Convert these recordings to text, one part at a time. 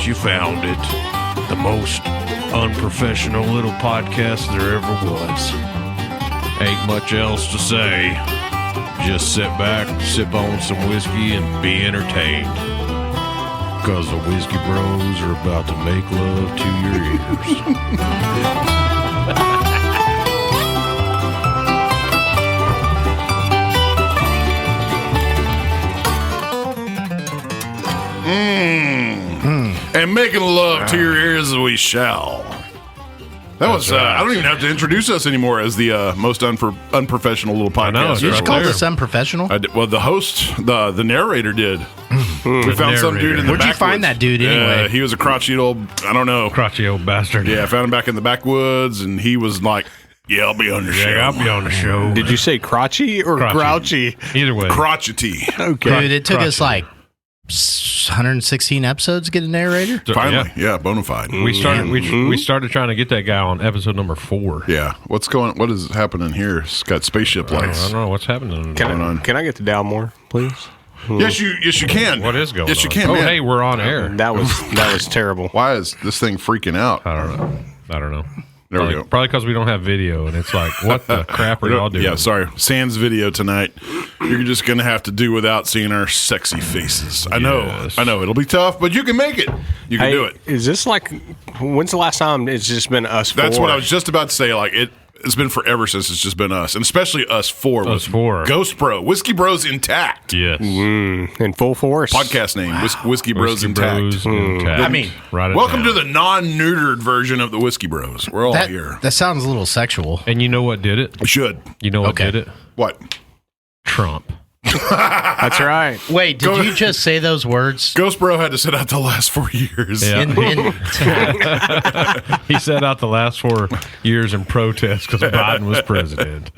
guess you found it. The most unprofessional little podcast there ever was. Ain't much else to say. Just sit back, sip on some whiskey, and be entertained. Because the Whiskey Bros are about to make love to your ears. And making love to your ears we shall. That was, I don't even have to introduce us anymore as the most unprofessional little podcast. You just called us unprofessional? Well, the host, the narrator did. We found some dude in the Where'd you find that dude anyway? He was a crotchety old, I don't know. Crotchety old bastard. Yeah, I found him back in the backwoods, and he was like, yeah, I'll be on the show. Yeah, I'll be on the show. Did you say crotchy or grouchy? Either way. Crotchety. Okay. Dude, it took us like 116 episodes to get a narrator. Finally, yeah, bona fide. We started trying to get that guy on episode number 4. Yeah, what is happening here? It's got spaceship lights. I don't know what's happening. Can I get the Dalmore, please? Yes, you can. What is going on? Yes, you can. Oh, man. hey, we're on air. That was terrible. Why is this thing freaking out? I don't know. There we go. Probably because we don't have video, and it's like, what the crap are y'all doing? Yeah, sorry. Sans video tonight. You're just going to have to do without seeing our sexy faces. I know. It'll be tough, but you can make it. You can do it. Is this like, when's the last time it's just been us four? That's what I was just about to say. Like, it's been forever since it's just been us, and especially us four. Us four. Ghost Bro. Whiskey Bros Intact. Yes. In full force. Podcast name, Whiskey Bros Intact. I mean, welcome to the non-neutered version of the Whiskey Bros. We're all here. That sounds a little sexual. And you know what did it? We should. You know what did it? What? Trump. That's right. Wait, did you just say those words? Ghost Bro had to sit out the last 4 years. Yeah. He sat out the last 4 years in protest because Biden was president.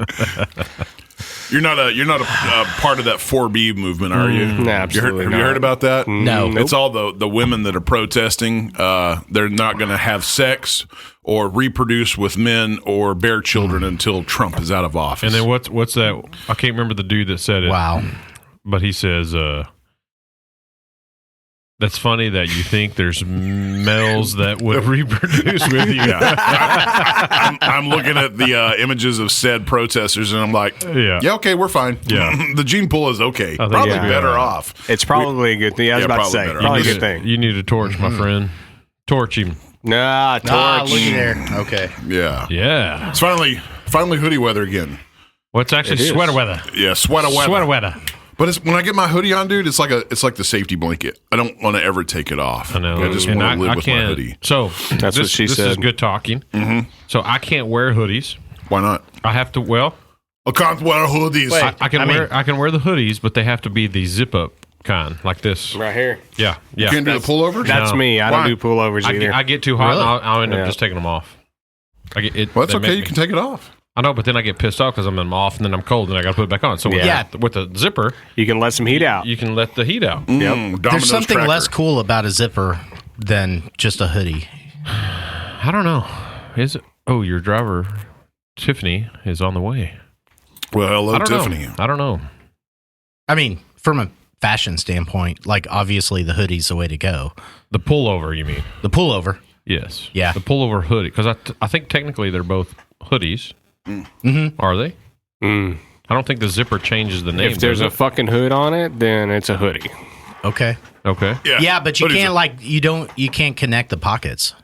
You're not a part of that 4B movement, are you? No, absolutely Have you heard about that? No. It's all the women that are protesting. They're not going to have sex or reproduce with men or bear children until Trump is out of office. And then what's that? I can't remember the dude that said it. Wow. But he says, that's funny that you think there's males that would reproduce with you. I'm looking at the images of said protesters, and I'm like, yeah, okay, we're fine. Yeah. The gene pool is okay. Probably better off. It's probably a good thing. I was about to say, probably a good thing. You need a torch, my friend. Torch him. Nah, torch. Look at there. Okay. Yeah. Yeah. It's finally hoodie weather again. Well, it's actually sweater weather. Yeah, sweater weather. Sweater weather. But when I get my hoodie on, dude, it's like the safety blanket. I don't want to ever take it off. I know. I just want to live with my hoodie. So that's what she said. This is good talking. Mm-hmm. So I can't wear hoodies. Why not? I have to. Well, I can't wear hoodies. Wait. I can wear the hoodies, but they have to be the zip up kind, like this. Right here. Yeah. You can't do the pullover? That's me. I don't do pullovers either. I get too hot, Really? and I'll end up just taking them off. Well, that's okay. You can take it off. I know, but then I get pissed off because I'm off, and then I'm cold, and I got to put it back on. So with the zipper, you can let some heat out. You can let the heat out. Yep. There's something less cool about a zipper than just a hoodie. I don't know. Is it? Oh, your driver, Tiffany, is on the way. Well, hello, Tiffany. I don't know. I mean, from a fashion standpoint, like obviously the hoodie's the way to go. The pullover, you mean? The pullover. Yes. Yeah. The pullover hoodie, because I think technically they're both hoodies. Mm-hmm. Are they? I don't think the zipper changes the name. If there's a fucking hood on it, then it's a hoodie. Okay. Okay. Yeah, but you can't you can't connect the pockets.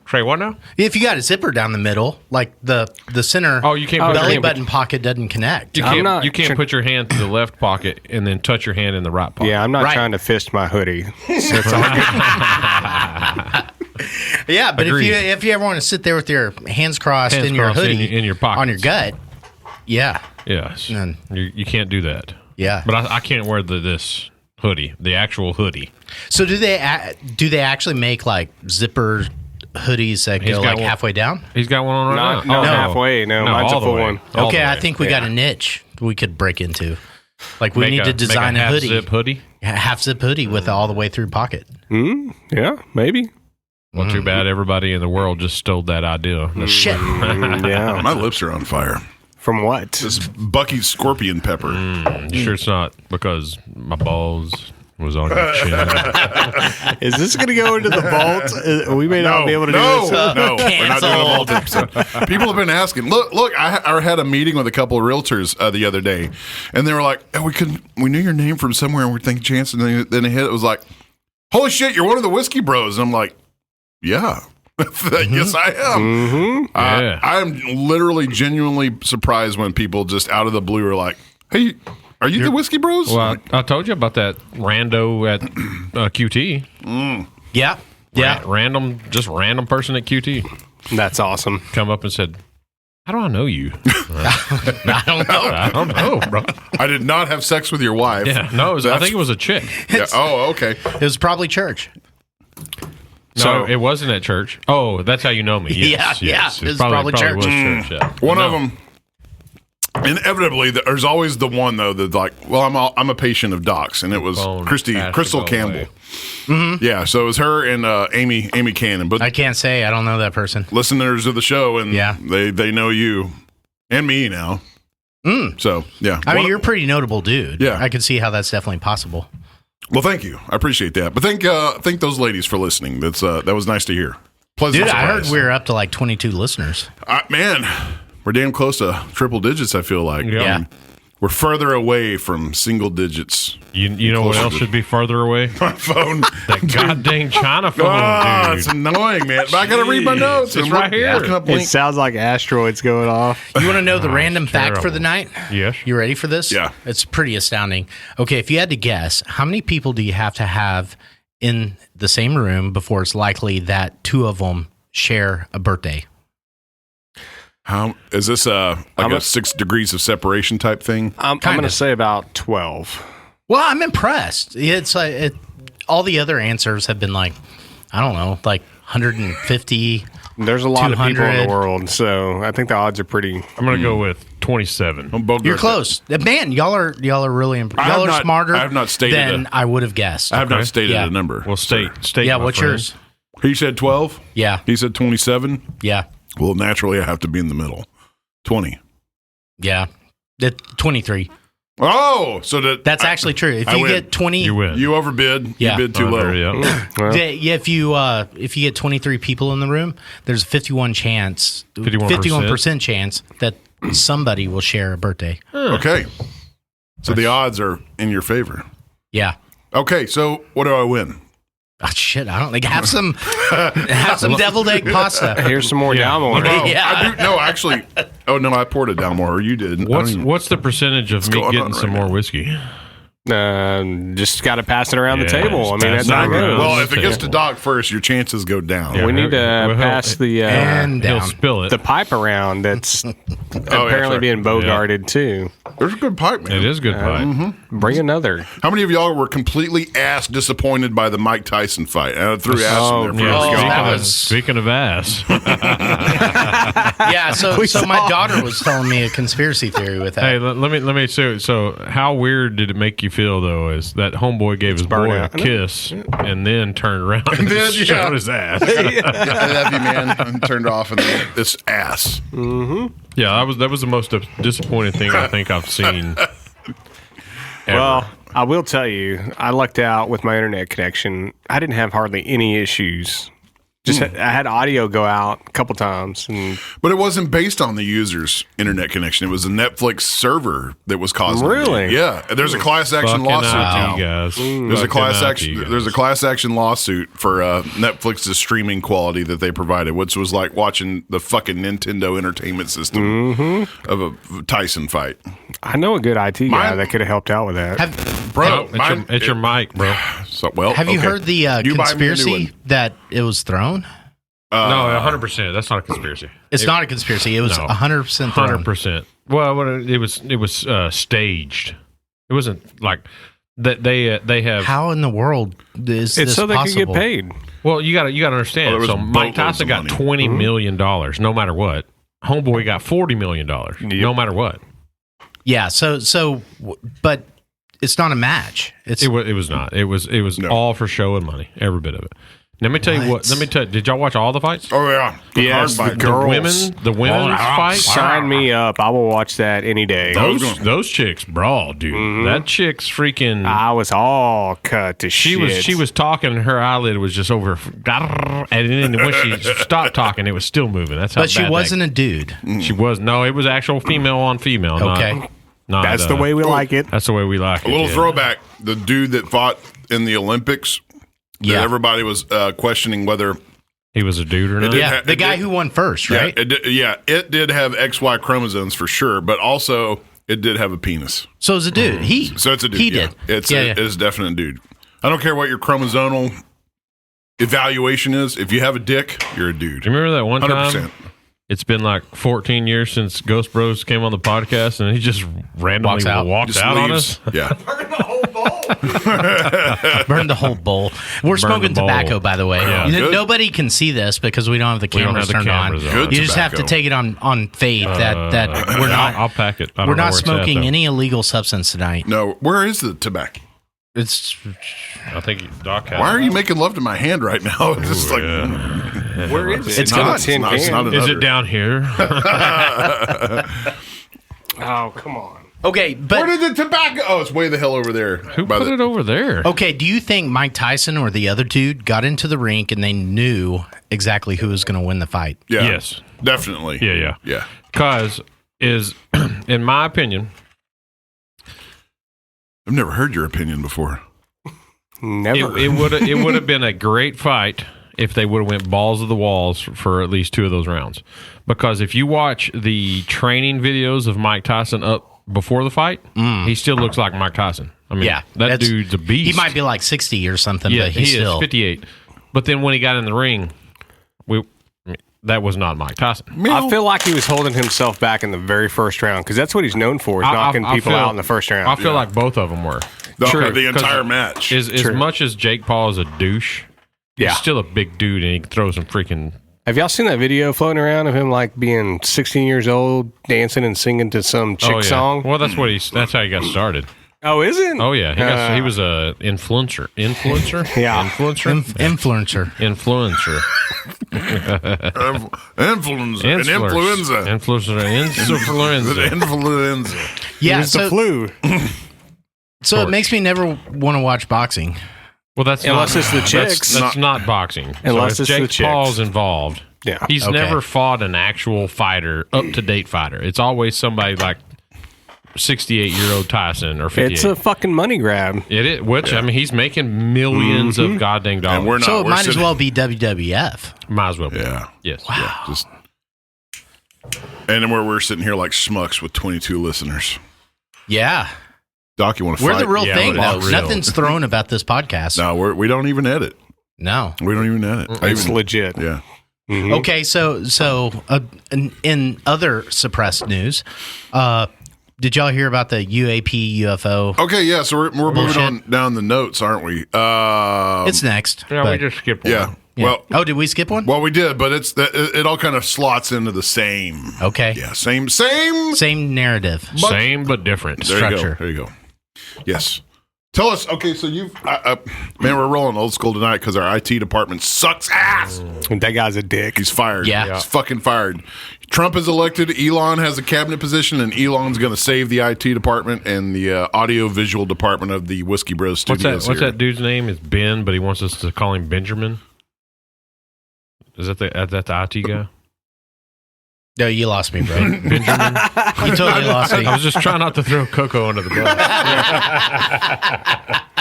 Trey, what now? If you got a zipper down the middle, like the center you can't belly button pocket doesn't connect. You can't put your hand to the left pocket and then touch your hand in the right pocket. Yeah, I'm not trying to fist my hoodie. So it's all good. Yeah, but if you ever want to sit there with your hands crossed in your hoodie in your pocket on your gut, yes, then you can't do that. Yeah, but I can't wear this hoodie, the actual hoodie. So do they actually make like zipper hoodies that go like halfway down? He's got one on right now. No, halfway. No, mine's a full one. Okay, I think we got a niche we could break into. Like we need to design a hoodie, half zip hoodie with all the way through pocket. Yeah, maybe. Well, too bad everybody in the world just stole that idea. Shit. Yeah. My lips are on fire. From what? This Bucky's scorpion pepper. You sure it's not because my balls was on your chin. Is this going to go into the vault? We may not be able to do this. No, we're not doing a vault episode. People have been asking. Look, I had a meeting with a couple of realtors the other day, and they were like, oh, we knew your name from somewhere, and we're thinking Chance, and then it hit. It was like, holy shit, you're one of the Whiskey Bros. And I'm like, yeah. Yes, I am. Mm-hmm. Yeah. I'm literally genuinely surprised when people just out of the blue are like, hey, are you the Whiskey Bros? Well, I told you about that rando at QT. Yeah. Yeah. Random person at QT. That's awesome. Come up and said, how do I know you? I don't know, bro. I did not have sex with your wife. Yeah, no, I think it was a chick. Yeah. Oh, okay. It was probably church. No, it wasn't at church. Oh, that's how you know me. Yes, yes. It was probably church. Was church, yeah. One of them. Inevitably, there's always the one though that like, well, I'm a patient of Doc's, and it was Crystal Campbell. Mm-hmm. Yeah, so it was her and Amy Cannon. But I can't say I don't know that person. Listeners of the show, and they know you and me now. So yeah, I mean, you're a pretty notable dude. Yeah, I can see how that's definitely possible. Well, thank you. I appreciate that. But thank those ladies for listening. That was nice to hear. Pleasant Dude, surprise. I heard we were up to like 22 listeners. Man, we're damn close to triple digits, I feel like. Yeah. I mean, we're further away from single digits. You know what else should be further away? My phone. That goddamn China phone, dude. It's annoying, man. But I got to read my notes. It's right here. It sounds like asteroids going off. You want to know the random fact for the night? Yes. You ready for this? Yeah. It's pretty astounding. Okay, if you had to guess, how many people do you have to have in the same room before it's likely that two of them share a birthday? How is this a 6 degrees of separation type thing? I'm going to say about 12. Well, I'm impressed. It's like all the other answers have been like, I don't know, like 150. There's a lot of people in the world, so I think the odds are pretty. I'm going to go with 27. You're close, man. Y'all are really y'all are smarter. I have not stated than I would have guessed. I have not stated a number. Well, state. Yeah, what's yours? He said 12. Yeah. He said 27. Yeah. Well, naturally, I have to be in the middle. 20. Yeah. 23. Oh, so that's actually true. If you get 20, you win. You overbid. Yeah. You bid too low. Yeah. If you get 23 people in the room, there's a 51% chance that somebody will share a birthday. Okay. So the odds are in your favor. Yeah. Okay, so what do I win? Oh, shit, I don't think. Have some deviled egg pasta. Here's some more Dalmore. I do. No, actually. Oh, no, I poured it Dalmore, or you did. What's the percentage of me getting some more whiskey? Just got to pass it around the table. I mean, that's not good. Well, if it gets to Doc first, your chances go down. Yeah, we need to pass the and he'll spill it. The pipe around that's apparently being bogarted too. There's a good pipe, man. It is a good pipe. Mm-hmm. Bring another. How many of y'all were completely ass disappointed by the Mike Tyson fight? I threw ass in there. Speaking of ass. Yeah, so my daughter was telling me a conspiracy theory with that. Hey, let me see. So how weird did it make you feel though? Is that homeboy gave his boy a kiss and then turned around and showed his ass? I love you, man. And turned off and then this ass. Mm-hmm. Yeah, that was the most disappointing thing I think I've seen. Ever. Well, I will tell you, I lucked out with my internet connection. I didn't have hardly any issues. Just I had audio go out a couple times, but it wasn't based on the user's internet connection. It was a Netflix server that was causing. Really? it. Yeah. There's a class action lawsuit now. Guys. There's a class action. There's a class action lawsuit for Netflix's streaming quality that they provided, which was like watching the fucking Nintendo Entertainment System of a Tyson fight. I know a good IT guy that could have helped out with that. It's your mic, bro. So, have you heard the conspiracy that it was thrown? No, 100%. That's not a conspiracy. It's not a conspiracy. It was 100% thrown. 100%. Well, it was staged. It wasn't like that. They have. How in the world is this so possible? They can get paid. Well, you got to understand. So Mike Tyson got $20 million, no matter what. Homeboy got $40 million, no matter what. Yeah. So, but it's not a match. It was not. It was all for show and money. Every bit of it. Let me tell you what. Did y'all watch all the fights? Oh yeah, Yes, hard fight. The women's fight. Sign me up. I will watch that any day. Those chicks brawl, dude. That chick's freaking. I was all cut to shit. She was talking, and her eyelid was just over, and then when she stopped talking, it was still moving. That's how. But she wasn't a dude. She was no. It was actual female on female. Okay. That's the way we like it. That's the way we like it. A little throwback. The dude that fought in the Olympics. Yeah. Everybody was questioning whether he was a dude or not. Yeah, the guy who won first, right? It did have XY chromosomes for sure, but also it did have a penis. So it's a dude. So it's a dude. He yeah. did. It is definitely a dude. I don't care what your chromosomal evaluation is. If you have a dick, you're a dude. Do you remember that one 100%. time? It's been like 14 years since Ghost Bros came on the podcast, and he just randomly walked Just out on leaves. us. Yeah. Burn the whole bowl. We're smoking the bowl. tobacco, by the way. Yeah. Good. Nobody can see this because we don't have the We don't cameras have the turned cameras on. on. Good You just have to tobacco. take it on faith that we're not. I'll pack it. I don't We're know not where it's at, smoking though. any illegal substance tonight. No, where is the tobacco? It's I think Doc has. Why are you making love to my hand right now? It's just like, Where is it? It's not gone. a tin It's can. not Is another. it down here? Oh, come on. okay, but Where did the tobacco? Oh, it's way the hell over there. Who put it over there? okay. Do you think Mike Tyson or the other dude got into the rink and they knew exactly who was going to win the fight? Yeah. Yes. Definitely. Yeah. Because in my opinion, I've never heard your opinion before. Never. it would have been a great fight if they would have went balls of the walls for at least 2 of those rounds. Because if you watch the training videos of Mike Tyson up before the fight, he still looks like Mike Tyson. I mean, Yeah, that dude's a beast. He might be like 60 or something, yeah, but he's he still is 58. But then when he got in the ring, that was not Mike Tyson. I feel like he was holding himself back in the very first round because that's what he's known for, is knocking people out in the first round. I feel like both of them were. The entire match. As much as Jake Paul is a douche, Yeah. he's still a big dude, and he can throw some freaking. Have y'all seen that video floating around of him like being 16 years old, dancing and singing to some chick song? Well, that's how he got started. Oh, is it? Oh yeah, he was a influencer. Yeah. Influencer. influencer. Influencer. Influenza. An influenza. Influencer. Influenza. Yeah, Here's the so, flu. so it makes me never want to watch boxing. Well, that's Unless not, it's the chicks. That's not boxing. Unless so if it's the Jake chicks. Paul's involved. Yeah. He's Okay. never fought an actual fighter, up to date fighter. It's always somebody like 68-year-old Tyson or 58. It's a fucking money grab. It is, which I mean, he's making millions of goddamn dollars. And we're not. So it we're might as sitting- well be WWF. Might as well be. Yeah. Yes. Yeah. Just. And then we're sitting here like schmucks with 22 listeners. Yeah. Doc, you want to We're fight? the real Yeah, thing, we're though. real. Nothing's thrown about this podcast. No, we don't even edit. No. We don't even edit. It's legit. Yeah. Okay, so in other suppressed news, did y'all hear about the UAP UFO? Okay, yeah, so we're moving Bullshit. on down the notes, aren't we? It's next. Yeah, but- we just skipped one. Yeah. yeah. Well, oh, did we skip one? well, we did, but it all kind of slots into the same. Okay. Yeah, same. Same narrative. Same but different. There structure. you go. There you go. Yes. Tell us. Okay, so man, we're rolling old school tonight because our IT department sucks ass. That guy's a dick. He's fired. Yeah. He's fucking fired. Trump is elected. Elon has a cabinet position, and Elon's going to save the IT department and the audio visual department of the Whiskey Bros Studios. What's here. that dude's name? It's Ben, but he wants us to call him Benjamin. Is that the IT guy? No, you lost me, bro. Benjamin? You totally lost me. I was just trying not to throw Coco under the bus.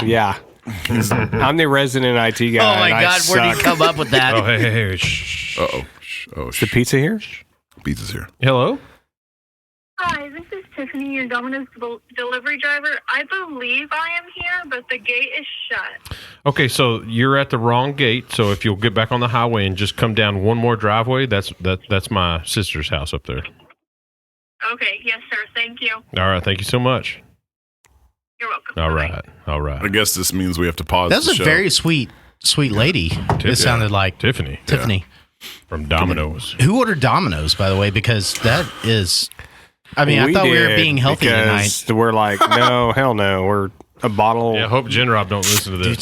Yeah. I'm the resident IT guy. Oh my and I God, where did suck. you come up with that? Oh, hey, shh. Uh-oh. Oh, The pizza here? Pizza's here. Hello? Hi, this is Tiffany, your Domino's delivery driver. I believe I am here, but the gate is shut. Okay, so you're at the wrong gate. So if you'll get back on the highway and just come down one more driveway, that's my sister's house up there. Okay, yes, sir. Thank you. All right, thank you so much. You're welcome. All Bye-bye. right, all right. I guess this means we have to pause That was the a show. very sweet lady. It sounded like Tiffany Tiffany. from Domino's. Who ordered Domino's, by the way? Because that is. I mean, I thought we were did, being healthy tonight. because we're like, no, hell no. We're a bottle. Yeah, I hope Jen Rob don't listen to this.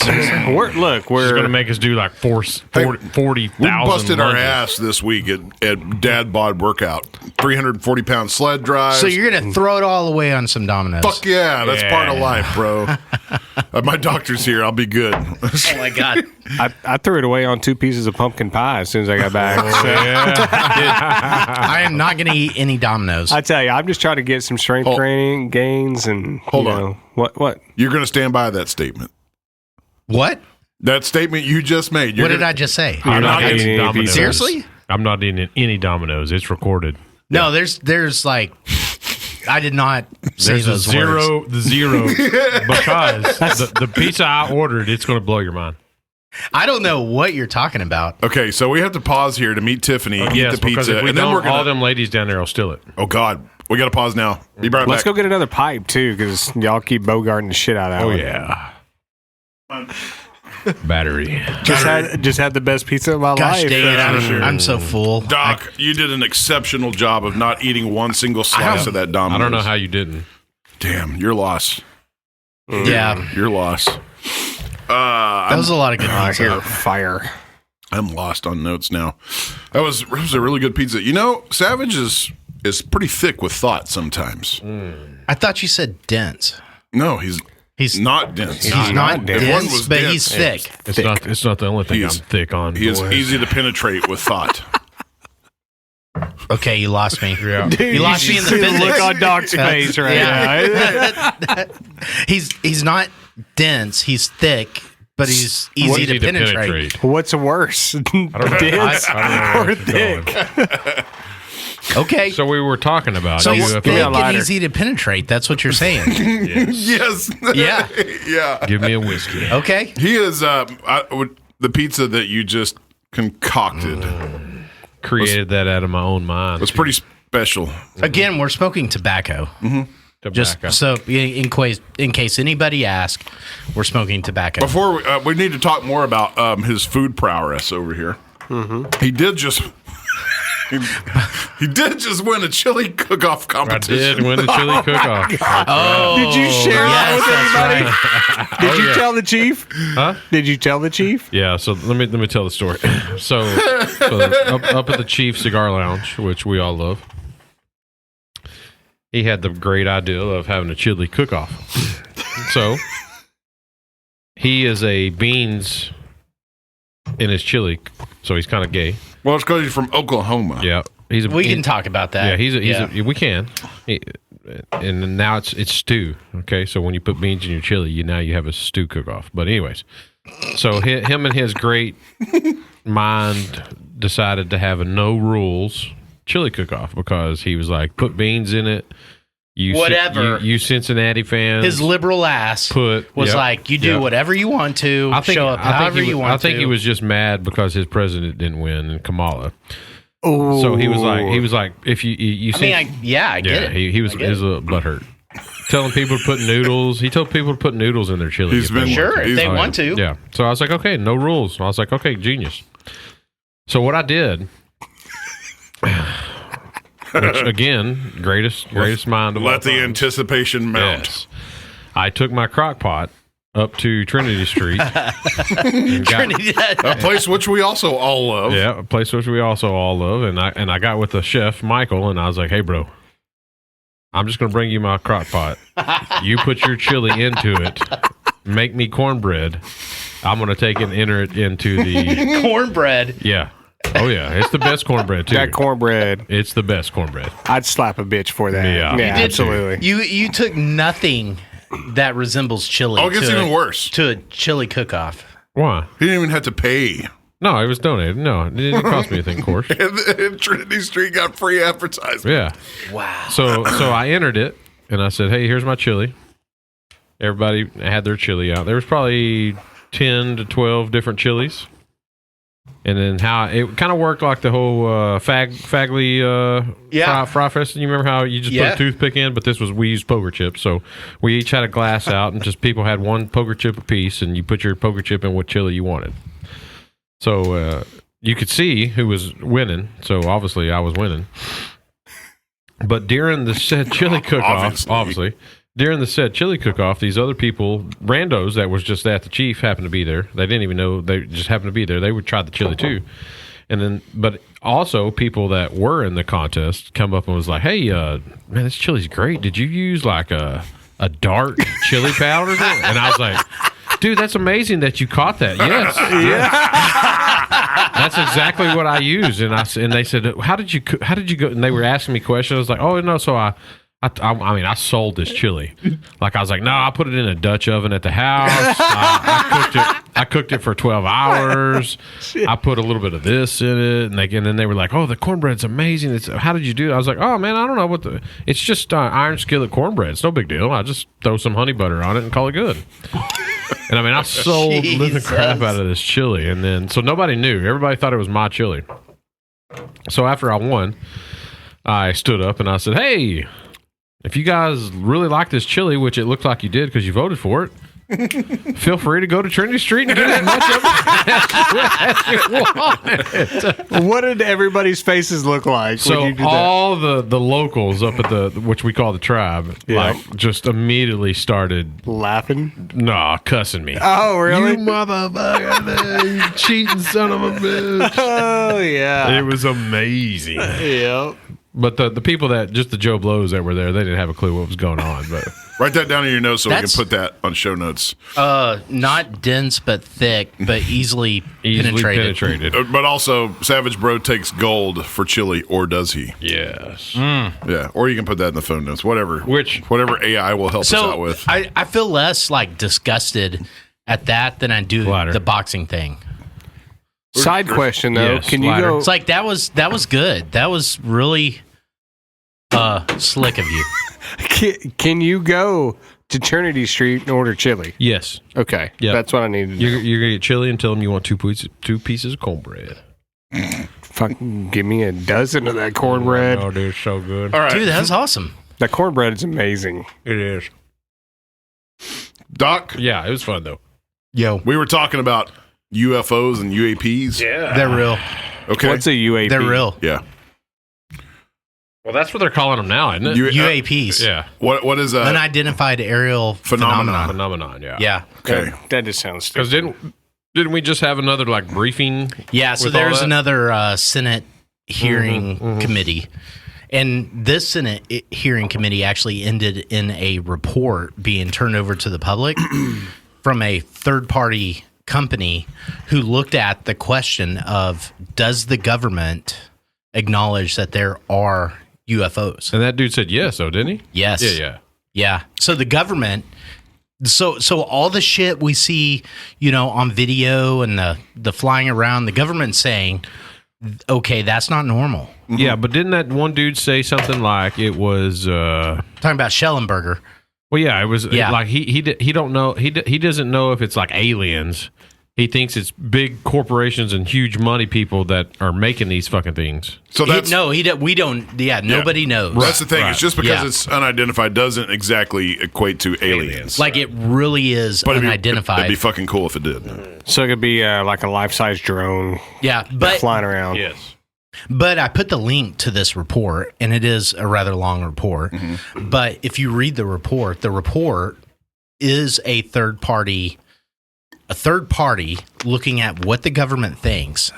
We're She's going to make us do like 40,000 We busted our lunges. ass this week at Dad Bod Workout. 340-pound sled drive. So you're gonna throw it all away on some dominoes? Fuck yeah, that's part of life, bro. My doctor's here. I'll be good. Oh my god! I threw it away on 2 pieces of pumpkin pie as soon as I got back. So, I am not gonna eat any dominoes. I tell you, I'm just trying to get some strength training gains and Hold you on. know, what? You're going to stand by that statement. What? That statement you just made. What did I just say? I'm not You're not eating eating any dominoes. Seriously? I'm not eating any dominoes. It's recorded. No, there's like, I did not say There's those the words. zero because the pizza I ordered, it's going to blow your mind. I don't know what you're talking about. Okay, so we have to pause here to meet Tiffany, eat Yes, the because pizza, if we and then don't, we're going all to... them ladies down there will steal it. Oh, God. We got to pause now. Be right Let's back. go get another pipe too, because y'all keep bogarting the shit out of that. Oh, one. yeah. Battery. Just had the best pizza of my Gosh life. dang it! I'm so full. Doc, you did an exceptional job of not eating one single slice of that Domino's. I don't know how you didn't. Damn, your loss. Yeah, Your loss. that was a lot of good I pizza. hear fire. I'm lost on notes now. It was a really good pizza. You know, Savage is pretty thick with thought sometimes. I thought you said dense. No, he's Not dense. He's not dense. If one dense, was but dense, he's thick. It's not the only thing He I'm is- thick on. He is boys. easy to penetrate with thought. Okay, you lost me. Yeah. You lost me in the See physics. look on Doc's face right now. He's not dense. He's thick, but he's easy to penetrate. What's worse, dense I don't know or where this is thick? Okay. So we were talking about So you. he's If thick you- a and lighter. easy to penetrate. That's what you're saying. Yes. Yeah. Yeah. give me a whiskey. Okay. He is the pizza that you just concocted Created that out of my own mind. was pretty special. Again, we're smoking tobacco. Just Tobacco. so in case anybody asks, we're smoking tobacco. Before we need to talk more about his food prowess over here. He did just he did just win a chili cook-off I competition. did win the chili cook-off. Oh, Did you share that with that's everybody? right. Did you tell the chief? Huh? Did you tell the chief? Yeah, so let me tell the story. So up at the Chief Cigar Lounge, which we all love, he had the great idea of having a chili cook-off. So he is a beans in his chili, so he's kind of gay. Well, it's because he's from Oklahoma. Yeah, he's a, We can talk about that. Yeah, we can. And then now it's stew. Okay, so when you put beans in your chili, now you have a stew cook-off. But anyways, so him and his great mind decided to have a no rules chili cook-off because he was like, put beans in it. Whatever. You Cincinnati fans. His liberal ass was Yep, like, you do yep. whatever you want to. Show up however you want to. I think he was just mad because his president didn't win and Kamala. Oh, So he was like, if you I mean, I get yeah, it. he was I get it. a little butthurt. Telling people to put noodles. He told people to put noodles in their chili. He's if they been- want Sure, to. if they Oh, want to. Yeah. So I was like, okay, no rules. I was like, okay, genius. So what I did, which again, greatest mind of all Let the time. anticipation mount. Yes. I took my crock pot up to Trinity Street. and got- A place which we also all love. Yeah, a place which we also all love, and I got with the chef Michael, and I was like, "Hey, bro, I'm just gonna bring you my crock pot. You put your chili into it, make me cornbread. I'm gonna take it and enter it into the Cornbread. yeah, oh yeah, it's the best cornbread too. that cornbread. It's the best cornbread. I'd slap a bitch for that. Yeah. Yeah, You did absolutely. You took nothing that resembles chili. Oh, it gets even worse. To a chili cook-off. Why? He didn't even have to pay. No, it was donated. No, it didn't cost me anything, of course. And Trinity Street got free advertising. Yeah. Wow. So I entered it, and I said, "Hey, here's my chili." Everybody had their chili out. There was probably 10 to 12 different chilies. And then how it kind of worked like the whole Fagley fry fest. You remember how you just put a toothpick in, but we used poker chips. So we each had a glass out, and just people had one poker chip apiece, and you put your poker chip in what chili you wanted. So you could see who was winning. So obviously I was winning. But during the said chili cook-off, obviously, during the said chili cook-off, these other people, randos that was just at the chief, happened to be there. They didn't even know. They just happened to be there. They would try the chili too. And then, but also people that were in the contest come up and was like, "Hey, man, this chili's great. Did you use like a dark chili powder?" And I was like, "Dude, that's amazing that you caught that." Yes, that's exactly what I used. And they said, "How did you go?" And they were asking me questions. I was like, "Oh no, so I mean, I sold this chili. Like I was like, no, I put it in a Dutch oven at the house. I cooked it for 12 hours. I put a little bit of this in it, and then they were like, oh, the cornbread's amazing. How did you do it? I was like, oh man, I don't know it's just iron skillet cornbread. It's no big deal. I just throw some honey butter on it and call it good. And I mean, I sold the crap out of this chili, and then so nobody knew. Everybody thought it was my chili. So after I won, I stood up and I said, hey, if you guys really like this chili, which it looked like you did because you voted for it, feel free to go to Trinity Street and get as much of it as you want. What did everybody's faces look like? So when you did all the locals up at which we call the tribe, like just immediately started laughing, cussing me. Oh, really? You motherfucker, you cheating son of a bitch! Oh yeah, it was amazing. Yep. But the people just the Joe Blows that were there, they didn't have a clue what was going on. But write that down in your notes so we can put that on show notes. Not dense, but thick, but easily penetrated. But also, Savage Bro takes gold for chili, or does he? Yes. Yeah, or you can put that in the phone notes. Whatever AI will help us out with. I feel less like disgusted at that than I do the boxing thing. Side question though, Yes, can you go? It's like that was good. That was really slick of you. Can you go to Trinity Street and order chili? yes, Okay, Yep. that's what I needed. you're gonna get chili and tell them you want two pieces of cornbread. Fucking give me a dozen of that cornbread. Oh, dude, it's so good. All right, Dude, that's awesome. That cornbread is amazing. It is. Doc. Yeah, it was fun though. Yo, We were talking about UFOs and UAPs. Yeah, they're real. Okay. What's a UAP? They're real. Yeah. well, that's what they're calling them now, isn't it? UAPs. yeah, What is that? Unidentified aerial Phenomenon. phenomenon. Yeah, Yeah. Okay. That just sounds stupid. Because didn't we just have another like briefing? Yeah, so with all there's that? another Senate hearing committee. And this Senate hearing committee actually ended in a report being turned over to the public from a third-party company who looked at the question of, does the government acknowledge that there are UFOs? And that dude said yes, though, didn't he? Yes. Yeah. Yeah. So the government, so all the shit we see, on video and the flying around, the government saying, okay, that's not normal. Yeah, but didn't that one dude say something like it was? Talking about Schellenberger. Well, yeah, it was Yeah. like he don't know he doesn't know if it's like aliens. He thinks it's big corporations and huge money people that are making these fucking things. So that's We don't. Yeah, nobody knows. That's the thing. It's just because Yeah. it's unidentified doesn't exactly equate to aliens. Like it really is But unidentified. It'd be fucking cool if it did. So it could be like a life-size drone Yeah, but flying around. Yes. But I put the link to this report, and it is a rather long report. But if you read the report is a third party looking at what the government thinks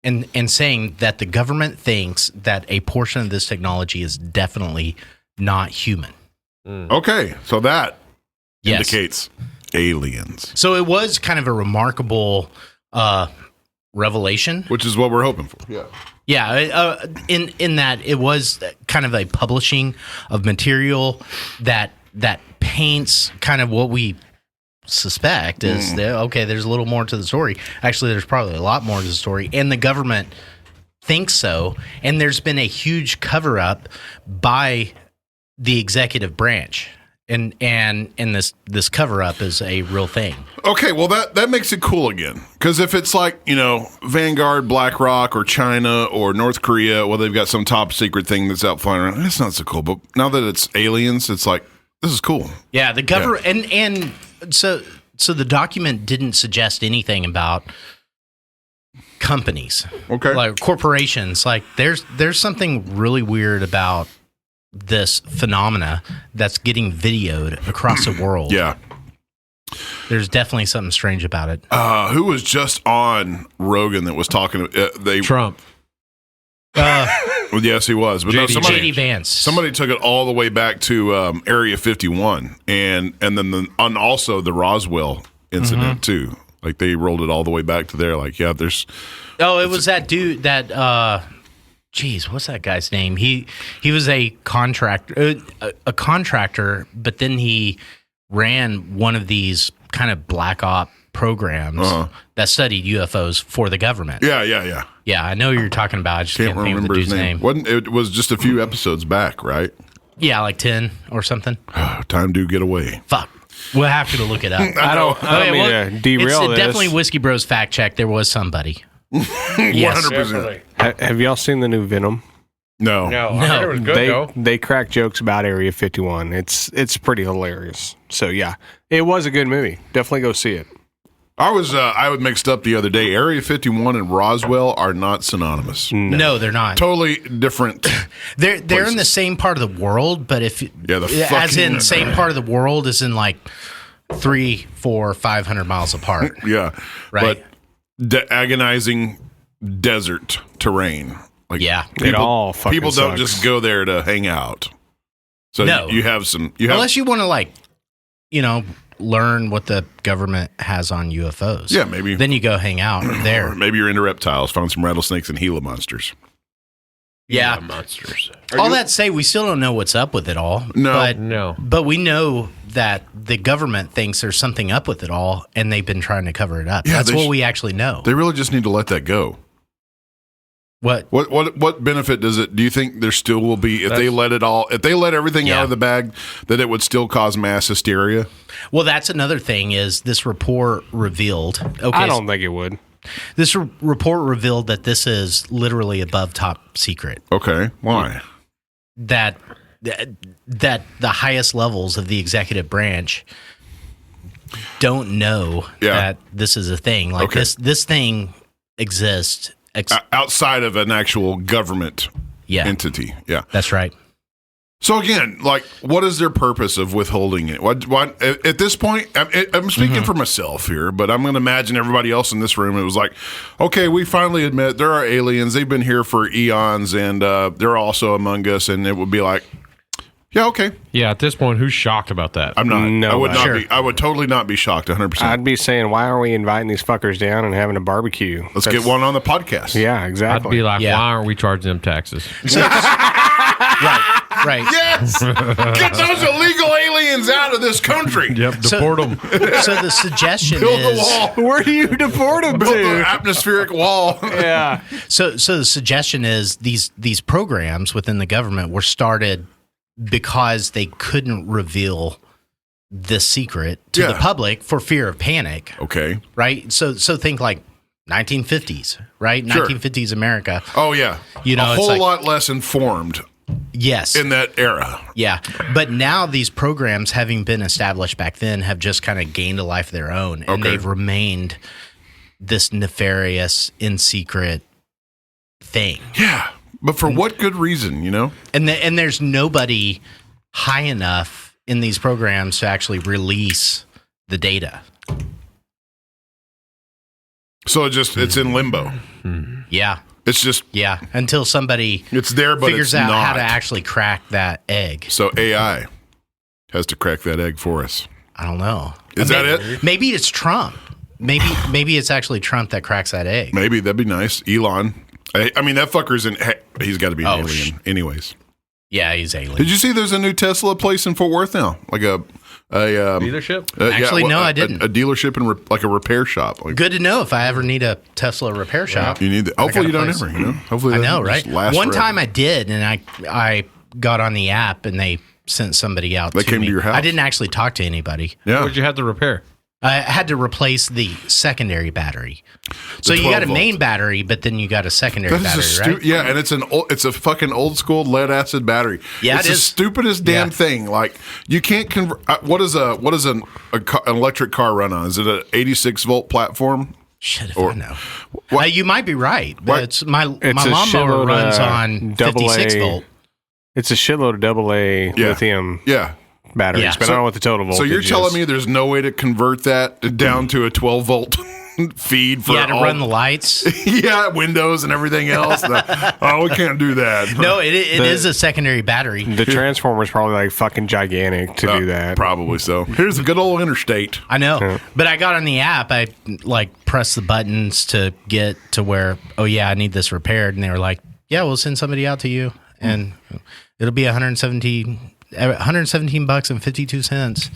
and saying that the government thinks that a portion of this technology is definitely not human. Okay, so that Yes. indicates aliens, So it was kind of a remarkable revelation. which is what we're hoping for. Yeah. Yeah, in that it was kind of a publishing of material that paints kind of what we suspect is that, okay, there's a little more to the story. Actually, there's probably a lot more to the story, and the government thinks so. And there's been a huge cover up by the executive branch, and this cover up is a real thing. Okay, well that makes it cool again. Because if it's like Vanguard, BlackRock, or China, or North Korea, well, they've got some top secret thing that's out flying around. That's not so cool. But now that it's aliens, it's like this is cool. Yeah, the government and so the document didn't suggest anything about companies, Okay. like corporations. Like there's something really weird about this phenomena that's getting videoed across the world. Yeah. There's definitely something strange about it. Who was just on Rogan that was talking? Trump. Well, yes, he was. But JD Vance. Somebody took it all the way back to Area 51, and then also the Roswell incident too. Like they rolled it all the way back to there. Like, yeah, there's. Oh, it was that dude that. Geez, what's that guy's name? He was a contractor, but then he ran one of these kind of black op programs that studied UFOs for the government. Yeah. Yeah, I know who you're talking about. I just can't think of the dude's name. It was just a few episodes back, right? Yeah, like 10 or something. Time to get away. Fuck. We'll have to look it up. I don't mean to derail this. Definitely Whiskey Bros fact check. There was somebody. 100%. Have y'all seen the new Venom? No. I heard it was good, though. They crack jokes about Area 51. It's pretty hilarious. So yeah, it was a good movie. Definitely go see it. I was mixed up the other day. Area 51 and Roswell are not synonymous. No, they're not. Totally different. They're in the same part of the world, but as in same part of the world as in like 300, 400, 500 miles apart. Yeah. Right. But agonizing desert terrain. Like Yeah. It all fucking people don't sucks. just go there to hang out. So No. you have some. Unless you want to learn what the government has on UFOs. Yeah, maybe. Then you go hang out there. Or maybe you're into reptiles. Find some rattlesnakes and Gila monsters. Yeah. Monsters. All that to say, we still don't know what's up with it all. No. But we know that the government thinks there's something up with it all, and they've been trying to cover it up. Yeah, That's what we actually know. They really just need to let that go. What? What benefit does it? Do you think there still will be if they let everything out of the bag, that it would still cause mass hysteria? Well, that's another thing. Is this report revealed? Okay, I don't think it would. This report revealed that this is literally above top secret. Okay, why? That the highest levels of the executive branch don't know that this is a thing. Like this thing exists. Outside of an actual government entity. Yeah. That's right. So again, like, what is their purpose of withholding it? What at this point, I'm speaking for myself here, but I'm going to imagine everybody else in this room. It was like, okay, we finally admit there are aliens. They've been here for eons, and they're also among us. And it would be like, yeah, okay. Yeah, at this point, who's shocked about that? I'm not. No, I would not sure. be. I would totally not be shocked. 100%. I'd be saying, why are we inviting these fuckers down and having a barbecue? Let's get one on the podcast. Yeah, I'd exactly. be like, why aren't we charging them taxes? Right. Yes. Get those illegal aliens out of this country. Yep, deport them. So the suggestion Build is the wall. Where do you deport them Build the atmospheric wall. Yeah. So the suggestion is these programs within the government were started because they couldn't reveal this secret to the public for fear of panic. Okay. Right? So think like 1950s, right? Sure. 1950s America. Oh yeah. You know, a it's whole like- lot less informed Yes. in that era. Yeah. But now these programs, having been established back then, have just kind of gained a life of their own. And Okay. they've remained this nefarious, in secret thing. Yeah. But for what good reason, you know? And there's nobody high enough in these programs to actually release the data. So it's in limbo. Yeah. It's just Yeah. Until somebody it's there, but figures it's out not. how to actually crack that egg. So AI has to crack that egg for us. I don't know. Is that it? Maybe it's Trump. Maybe it's actually Trump that cracks that egg. Maybe that'd be nice. Elon. I mean, that fucker's he's got to be an Oh, alien. Anyways, Yeah, he's alien. did you see there's a new Tesla place in Fort Worth now? Like a Dealership? Actually, no, I didn't. A dealership and like a repair shop. Like, Good to know if I ever need a Tesla repair shop. you need that. Hopefully you don't ever. You know. Hopefully I that know, just right? lasts One forever. time I did, and I got on the app, and they sent somebody out. They came me. to your house? I didn't actually talk to anybody. Yeah. What'd you have to repair? I had to replace the secondary battery. So you got a 12 main volt. battery, but then you got a secondary That is battery, right? Yeah, and it's a fucking old school lead acid battery. Yeah, it's it the is. stupidest damn Yeah. thing. Like you can't convert. What is an electric car run on? Is it an 86 volt platform? Shit, if Or- I know. What- You might be right. What? But my It's a lawnmower shitload runs of on double 56 A. volt. It's a shitload of AA lithium batteries, Yeah. but I don't know what the total voltage So you're is. telling me there's no way to convert that down to a 12 volt feed for You had to all, run the lights. Windows and everything else? We can't do that. No, it is a secondary battery. The transformer's probably like fucking gigantic to do that. Probably so. Here's a good old interstate. I know, but I got on the app. I pressed the buttons to get to where, I need this repaired, and they were like, "Yeah, we'll send somebody out to you, and it'll be $117 bucks and 52 cents,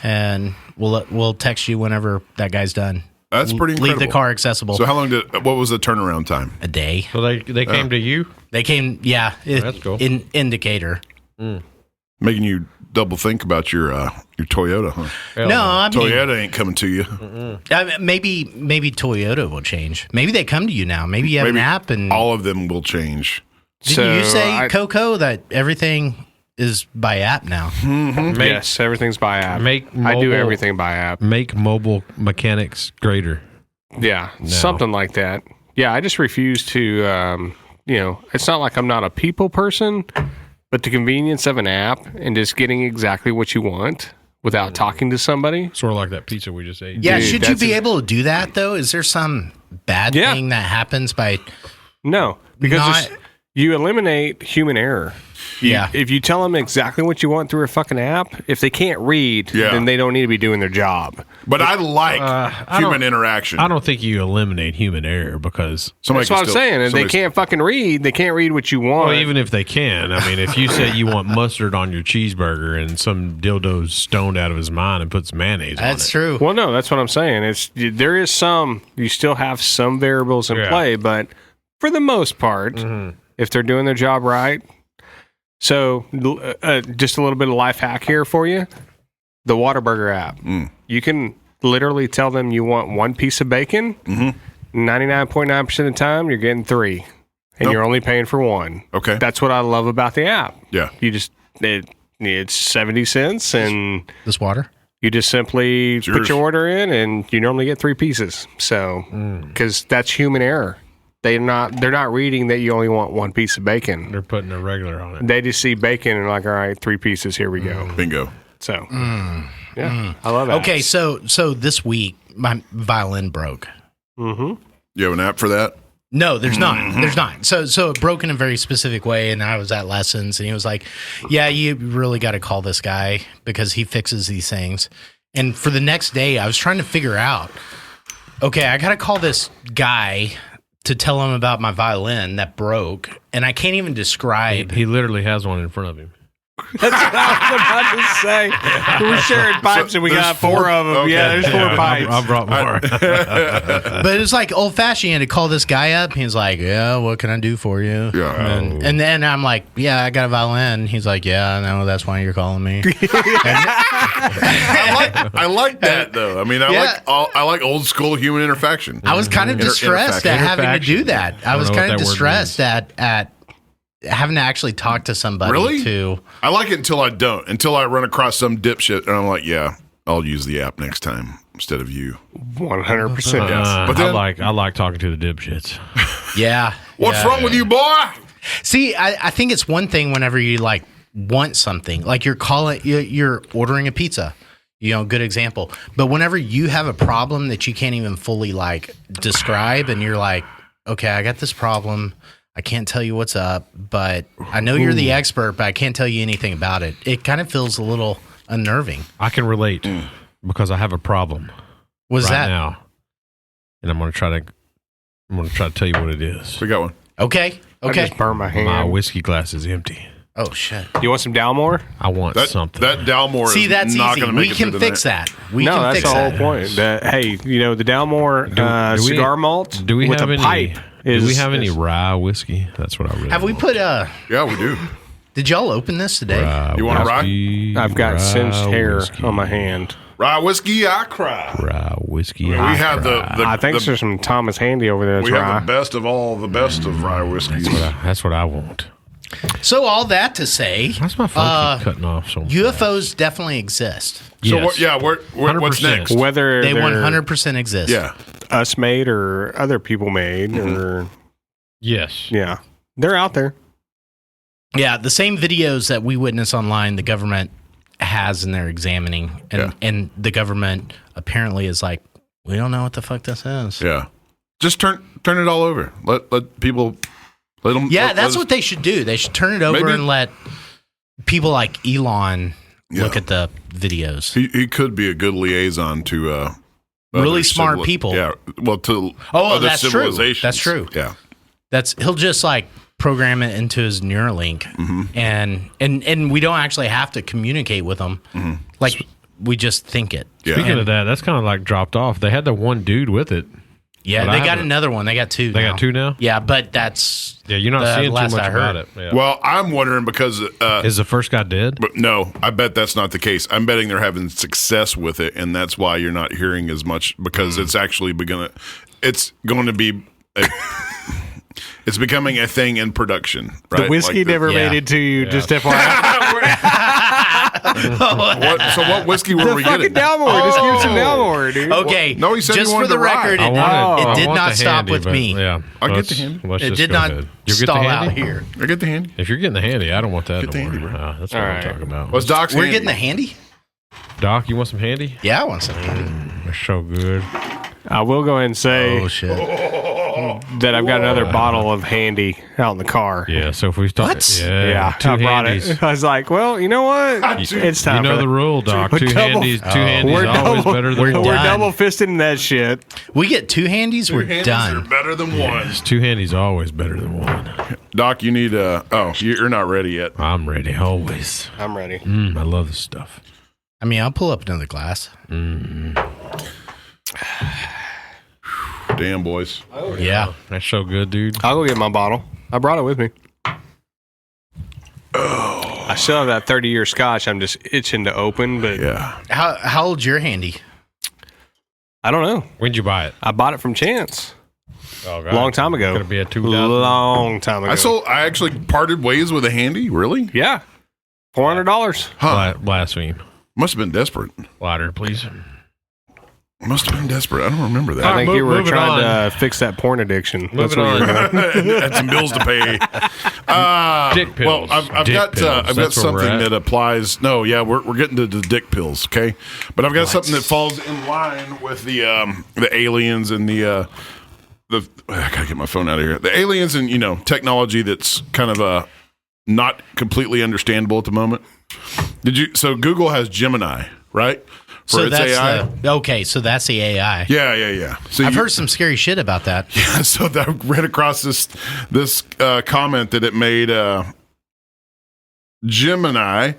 and we'll text you whenever that guy's done." That's pretty incredible. Leave the car accessible. So how long what was the turnaround time? A day. So they came to you? They came, That's cool. Indicator. Making you double think about your Toyota, huh? No, I mean, Toyota ain't coming to you. maybe Toyota will change. Maybe they come to you now. Maybe you have an app, and all of them will change. didn't you say, Coco, that everything is by app now? Yes, everything's by app. I do everything by app. Make mobile mechanics greater. Yeah, something like that. Yeah, I just refuse to, it's not like I'm not a people person, but the convenience of an app and just getting exactly what you want without talking to somebody. Sort of like that pizza we just ate. Yeah, Dude, should you be able to do that, though? Is there some bad thing that happens by... No, because Not- you eliminate human error. If you tell them exactly what you want through a fucking app, if they can't read, then they don't need to be doing their job. But I like human interaction. I don't think you eliminate human error because Somebody That's what I'm saying. And they can't fucking read. They can't read what you want. well, even if they can, I mean, if you say you want mustard on your cheeseburger and some dildo's stoned out of his mind and puts mayonnaise on it. That's true. Well, no, that's what I'm saying. There is you still have some variables in play, but for the most part, if they're doing their job right. So, just a little bit of life hack here for you. The Whataburger app. You can literally tell them you want one piece of bacon. 99.9% of the time, you're getting 3. And you're only paying for 1. Okay. That's what I love about the app. Yeah. You just, it's 70 cents, and This water? you just simply It's yours. put your order in, and you normally get 3 pieces. So, because that's human error. They're not reading that you only want 1 piece of bacon. They're putting a regular on it. They just see bacon and like, all right, 3 pieces, here we go. Bingo. So, I love it. Okay, so this week, my violin broke. You have an app for that? No, there's not. There's not. So it broke in a very specific way, and I was at lessons, and he was like, "Yeah, you really got to call this guy because he fixes these things." And for the next day, I was trying to figure out, okay, I got to call this guy to tell him about my violin that broke, and I can't even describe. He literally has one in front of him. That's what I was about to say. We're sharing pipes, and we there's got 4 of them. Okay. Yeah, there's 4 pipes. I brought more. But it was like old fashioned. You had to call this guy up. He's like, "Yeah, what can I do for you?" Yeah. And then I'm like, "Yeah, I got a violin." He's like, "Yeah, I know. That's why you're calling me." I like that though. I mean, I like old school human interaction. I was kind of distressed at having to do that. I was know what kind of that word distressed at having to actually talk to somebody. Really? To I like it until I don't. Until I run across some dipshit and I'm like, yeah, I'll use the app next time instead of you. 100%. But then- I like talking to the dipshits. yeah. What's yeah. wrong with you, boy? See, I think it's one thing whenever you like want something, like you're ordering a pizza. Good example. But whenever you have a problem that you can't even fully like describe, and you're like, okay, I got this problem. I can't tell you what's up, but I know you're the expert, but I can't tell you anything about it. It kind of feels a little unnerving. I can relate because I have a problem Was that now, and I'm going to try to tell you what it is. We got one. okay? I Okay. just burned my hand. My whiskey glass is empty. Oh shit. You want some Dalmore? I want something. That Dalmore See, is that's not easy. going to make We it can through the fix night. that. We No, can that's fix the whole that. point. The Dalmore do we- cigar malt do we with have a any? pipe. Do we have any rye whiskey? That's what I really Have we want. put Yeah, we do. Did y'all open this today? Rye You want a rye? whiskey, I've got singed hair whiskey, on my hand. Rye whiskey, I cry. Rye whiskey. We have the I think there's some Thomas Handy over there. That's we rye. have the best of all the best of rye whiskeys. That's what I want. So all that to say, That's my phone keep cutting off. So UFOs definitely exist. So Yes. what's 100%. next? Whether They they're 100% exist. Yeah. us made or other people made, or yes, yeah, they're out there. Yeah, the same videos that we witness online, the government has and they're examining, and the government apparently is like, we don't know what the fuck this is. Yeah, just turn it all over. Let people let them. Yeah, that's what they should do. They should turn it over and let people like Elon look at the videos. He could be a good liaison to really smart people. Yeah, well, to other that's civilizations. True. That's true. Yeah, he'll just like program it into his Neuralink, and we don't actually have to communicate with them. Like we just think it. Yeah. Speaking of that, that's kind of like dropped off. They had the one dude with it. Yeah, they got another one. They got two. They got two now. Yeah, but that's you're not seeing too much about it. Yeah. Well, I'm wondering because is the first guy dead? But no, I bet that's not the case. I'm betting they're having success with it, and that's why you're not hearing as much because it's actually it's going to be. It's becoming a thing in production, right? The whiskey never made it to you, just FYI. What whiskey were we getting? Dalmore. Just give some Dalmore, dude. Okay. No, he said just he wanted for the to ride. record, it did not stop with me. Yeah, I'll get the handy. It did not stall out here. I get the handy. If you're getting the handy, I don't want that Get the no handy, more. bro. That's what I'm talking about. What's Doc's We're handy? getting the handy? Doc, you want some handy? Yeah, I want some handy. They're so good. I will go ahead and say Oh, shit. that I've got another bottle of handy out in the car. Yeah, so if we start, What? Yeah, two I brought handies. it. I was like, well, you know what? It's time. You know for the rule, Doc. We're Two double- handies always better than we're one. We're done. double fisting that shit. We get two handies, we're Handies done. are better than one. Two handies always better than one. Doc, you need you're not ready yet. I'm ready always. I'm ready. I love this stuff. I mean, I'll pull up another glass. Damn, boys. Yeah. That's so good, dude. I'll go get my bottle. I brought it with me. I still have that 30-year scotch. I'm just itching to open, but Yeah. How old's your handy? I don't know. When'd you buy it? I bought it from Chance. Oh, God. Long time ago. Gonna be a 2000. Long time ago. I actually parted ways with a handy. Really? Yeah. $400. Huh. Blaspheme. Must have been desperate. Louder, please. Must have been desperate. I don't remember I that. think move- you were moving trying on. to fix that porn addiction. Moving what you on. were doing. Had some bills to pay. Dick pills. Well, I've Dick got pills. I've got That's where we're something at. that applies. No, yeah, we're getting to the dick pills, okay? But I've got something that falls in line with the aliens and the I gotta get my phone out of here. The aliens and technology that's kind of not completely understandable at the moment. So Google has Gemini, right? For So its that's AI. so that's the AI. Yeah. So I've heard some scary shit about that. So I ran across this comment that it made. Gemini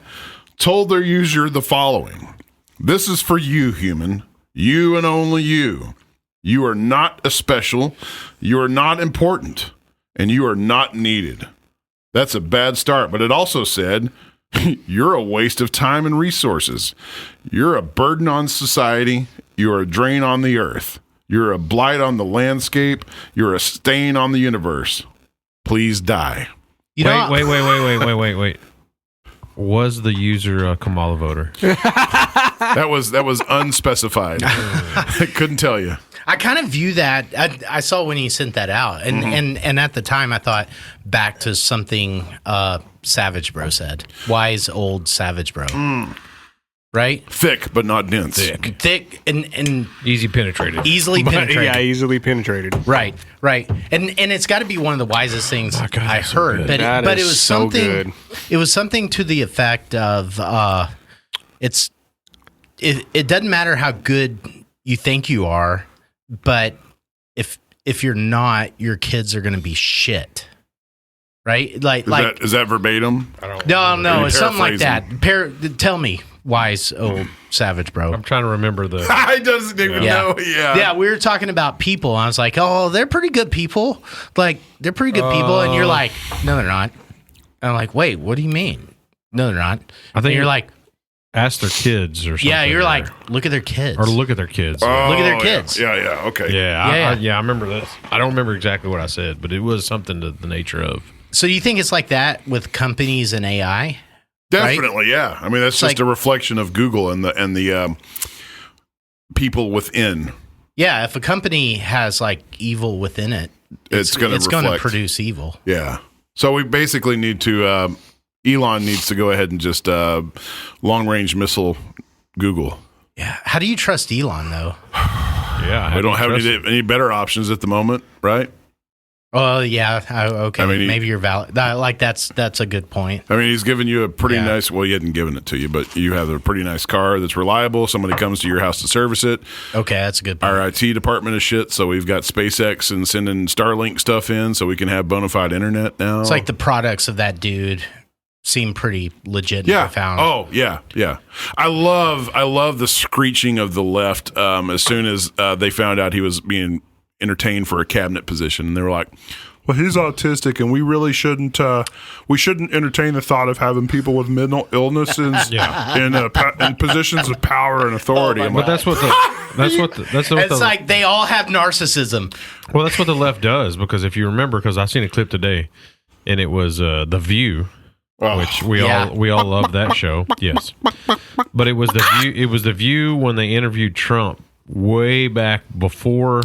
told their user the following: "This is for you, human. You and only you. You are not a special. You are not important, and you are not needed." That's a bad start. But it also said, "You're a waste of time and resources. You're a burden on society. You're a drain on the earth. You're a blight on the landscape. You're a stain on the universe. Please die." Wait. Was the user a Kamala voter? That was unspecified. I couldn't tell you. I kind of view that. I saw when he sent that out, and at the time I thought back to something Savage Bro said. Wise old Savage Bro, right? Thick but not dense. Thick and Easy penetrated. easily But, penetrated. yeah, easily penetrated. Right. And it's got to be one of the wisest things God, I that's so heard. good. But That but it is was so something. good. It was something to the effect of it doesn't matter how good you think you are, but if you're not, your kids are going to be shit. Right? Is that verbatim? No, you it's something like that. paraphrasing? Tell me, wise old Savage Bro. I'm trying to remember the. I doesn't even know. Yeah, we were talking about people. I was like, oh, they're pretty good people. Like, they're pretty good people. And you're like, no, they're not. And I'm like, wait, what do you mean? No, they're not. I think and you're like, ask their kids or something. yeah, you're or- like, look at their kids. or look at their kids. Look at their Oh, kids. Yeah. Okay. Yeah, I remember this. I don't remember exactly what I said, but it was something to the nature of. So you think it's like that with companies and AI? Definitely. Yeah. I mean, that's just like- a reflection of Google and the people within. Yeah, if a company has like evil within it, It's gonna it's going to reflect. produce evil. Yeah. So we basically need to. Elon needs to go ahead and just long range missile Google. Yeah. How do you trust Elon though? Yeah, We don't have any better options at the moment, right? Oh yeah. Okay. I mean, maybe you're valid. That's a good point. I mean, he's given you a pretty Yeah. nice. Well, he hadn't given it to you, but you have a pretty nice car that's reliable. Somebody comes to your house to service it. Okay, that's a good point. Our IT department is shit, so we've got SpaceX and sending Starlink stuff in, so we can have bona fide internet now. It's like the products of that dude seem pretty legit. Yeah. And profound. Oh, yeah, yeah. I love the screeching of the left as soon as they found out he was being entertained for a cabinet position. And they were like, well, he's autistic, and we really shouldn't entertain the thought of having people with mental illnesses in positions of power and authority. I'm But like, It's like they all have narcissism. well, that's what the left does. Because if you remember, because I seen a clip today, and it was The View. Which we all love that show, yes. But it was the View. It was the View when they interviewed Trump way back before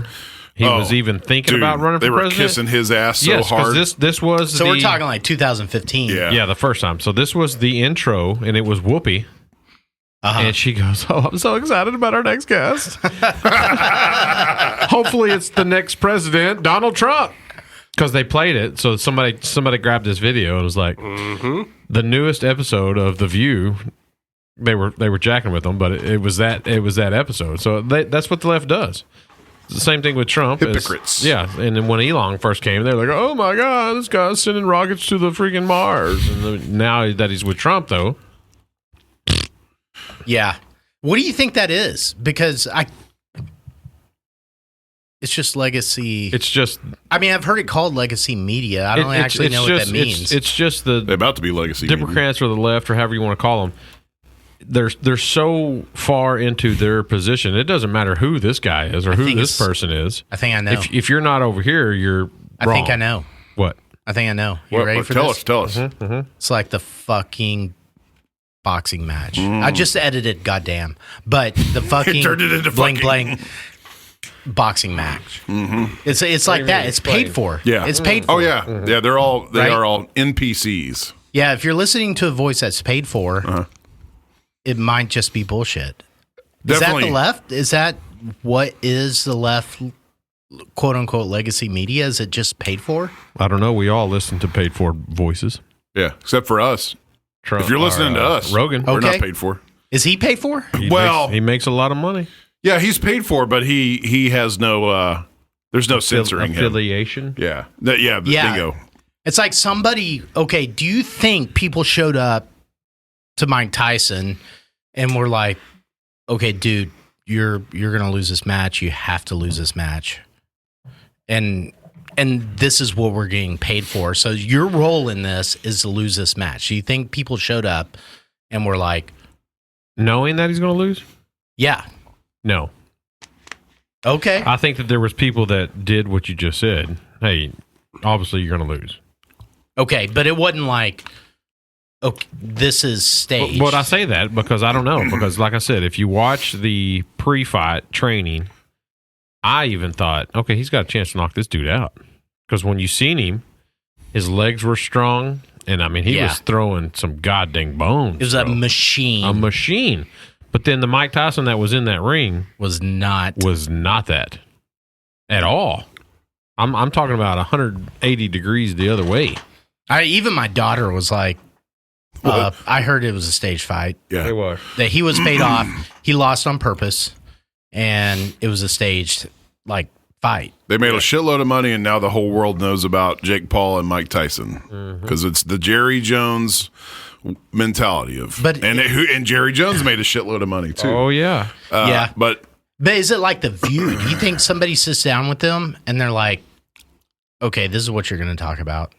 he was even thinking about running for president. They were kissing his ass so yes, hard. This was So we're talking like 2015. Yeah. the first time. So this was the intro, and it was Whoopi. And she goes, "Oh, I'm so excited about our next guest. Hopefully, it's the next president, Donald Trump." Because they played it, so somebody grabbed this video and was like, the newest episode of The View. They were jacking with them, but it was that episode. So that's what the left does. It's the same thing with Trump. Hypocrites. And then when Elon first came, they're like, "Oh my God, this guy's sending rockets to the freaking Mars." And now that he's with Trump, though, Yeah. What do you think that is? Because it's just legacy. it's just I mean, I've heard it called legacy media. I don't actually know what that means. It's just the They're about to be legacy. media. Democrats or the left or however you want to call them. They're so far into their position. It doesn't matter who this guy is or who think this it's- person is. I think I know. If you're not over here, you're I wrong. think I know. What? I think I know. You ready for Tell this? us. Tell us. It's like the fucking boxing match. I just edited, goddamn. But the fucking Turned it into bling fucking- bling boxing match. It's like that. It's paid for. Yeah. It's paid for. Oh yeah, yeah. They Right? are all NPCs. Yeah, if you're listening to a voice that's paid for, it might just be bullshit. Is that Definitely. the left? Is that what is the left, quote unquote, legacy media? Is it just paid for? I don't know. We all listen to paid for voices. Yeah, except for us. Trump, If you're listening to us, Rogan, we're not Okay. paid for. Is he paid for? he makes a lot of money. Yeah, he's paid for, but he has no. There's no censoring him. affiliation. Yeah. Yeah. Bingo. It's like somebody, okay, do you think people showed up to Mike Tyson and were like, okay, dude, you're going to lose this match. You have to lose this match. And this is what we're getting paid for. So your role in this is to lose this match. Do you think people showed up and were like, Knowing that he's going to lose? yeah, No. okay. I think that there was people that did what you just said. Hey, obviously you're going to lose. Okay, but it wasn't like, okay, this is staged. But I say that because I don't know. Because like I said, if you watch the pre-fight training, I even thought, okay, he's got a chance to knock this dude out. Because when you seen him, his legs were strong. And I mean, he Yeah. was throwing some goddamn bones. It was a bro. machine. A machine. But then the Mike Tyson that was in that ring was not. was not that at all. I'm talking about 180 degrees the other way. Even my daughter was like, I heard it was a stage fight. Yeah. was. That he was paid off. He lost on purpose, and it was a staged fight. They made a shitload of money, and now the whole world knows about Jake Paul and Mike Tyson because it's the Jerry Jones mentality of. But- and Jerry Jones made a shitload of money too. Oh, yeah. Yeah. but But is it like The View? Do you think somebody sits down with them and they're like, okay, this is what you're going to talk about?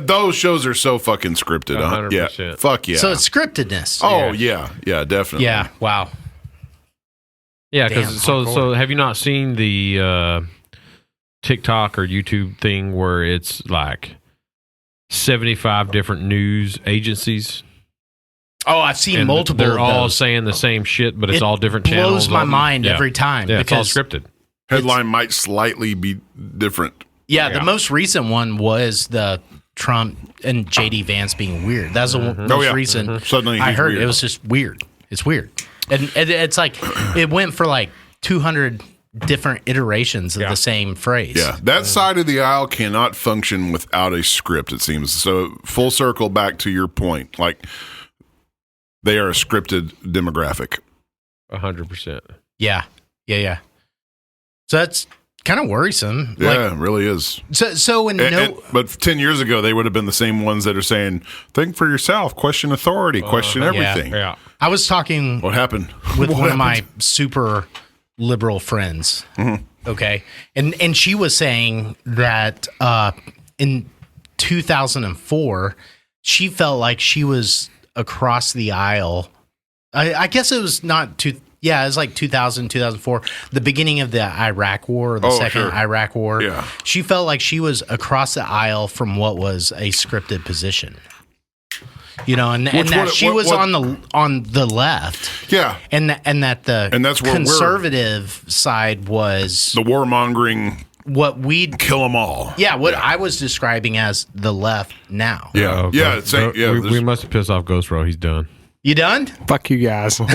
those shows are so fucking scripted. 100%. Yeah, fuck yeah. So it's scriptedness. oh yeah, definitely. Yeah. Wow. Yeah, Damn, because so hardcore. have you not seen the TikTok or YouTube thing where it's like 75 different news agencies? Oh, I've seen And multiple they're of all those. saying the same shit, but it's It all different channels. blows my mind Yeah. every time. Yeah, it's all because scripted. Headline might slightly be different. the most recent one was the Trump and JD Vance being weird. That's the most recent. Suddenly I he's heard weird. it was just weird. It's weird, and it's like it went for like 200 different iterations of the same phrase. Yeah, that side of the aisle cannot function without a script, it seems. So full circle back to your point, like they are a scripted demographic. 100%. Yeah. So that's kind of worrisome. Yeah, it really is. But 10 years ago, they would have been the same ones that are saying, think for yourself, question authority, question everything. Yeah. I was talking What happened? with What one of my happened? super liberal friends. Okay. And she was saying that in 2004, she felt like she was across the aisle. I guess it was not it was like 2000, 2004, the beginning of the Iraq War, the second sure. Iraq War. Yeah. She felt like she was across the aisle from what was a scripted position. You know, and that she was on the left. Yeah. And that that's where conservative side was The warmongering, what we'd kill them all. yeah, what I was describing as the left now. Yeah. Okay. Yeah. It's saying, yeah. We must have pissed off Ghost Row. He's done. You done? Fuck you guys. What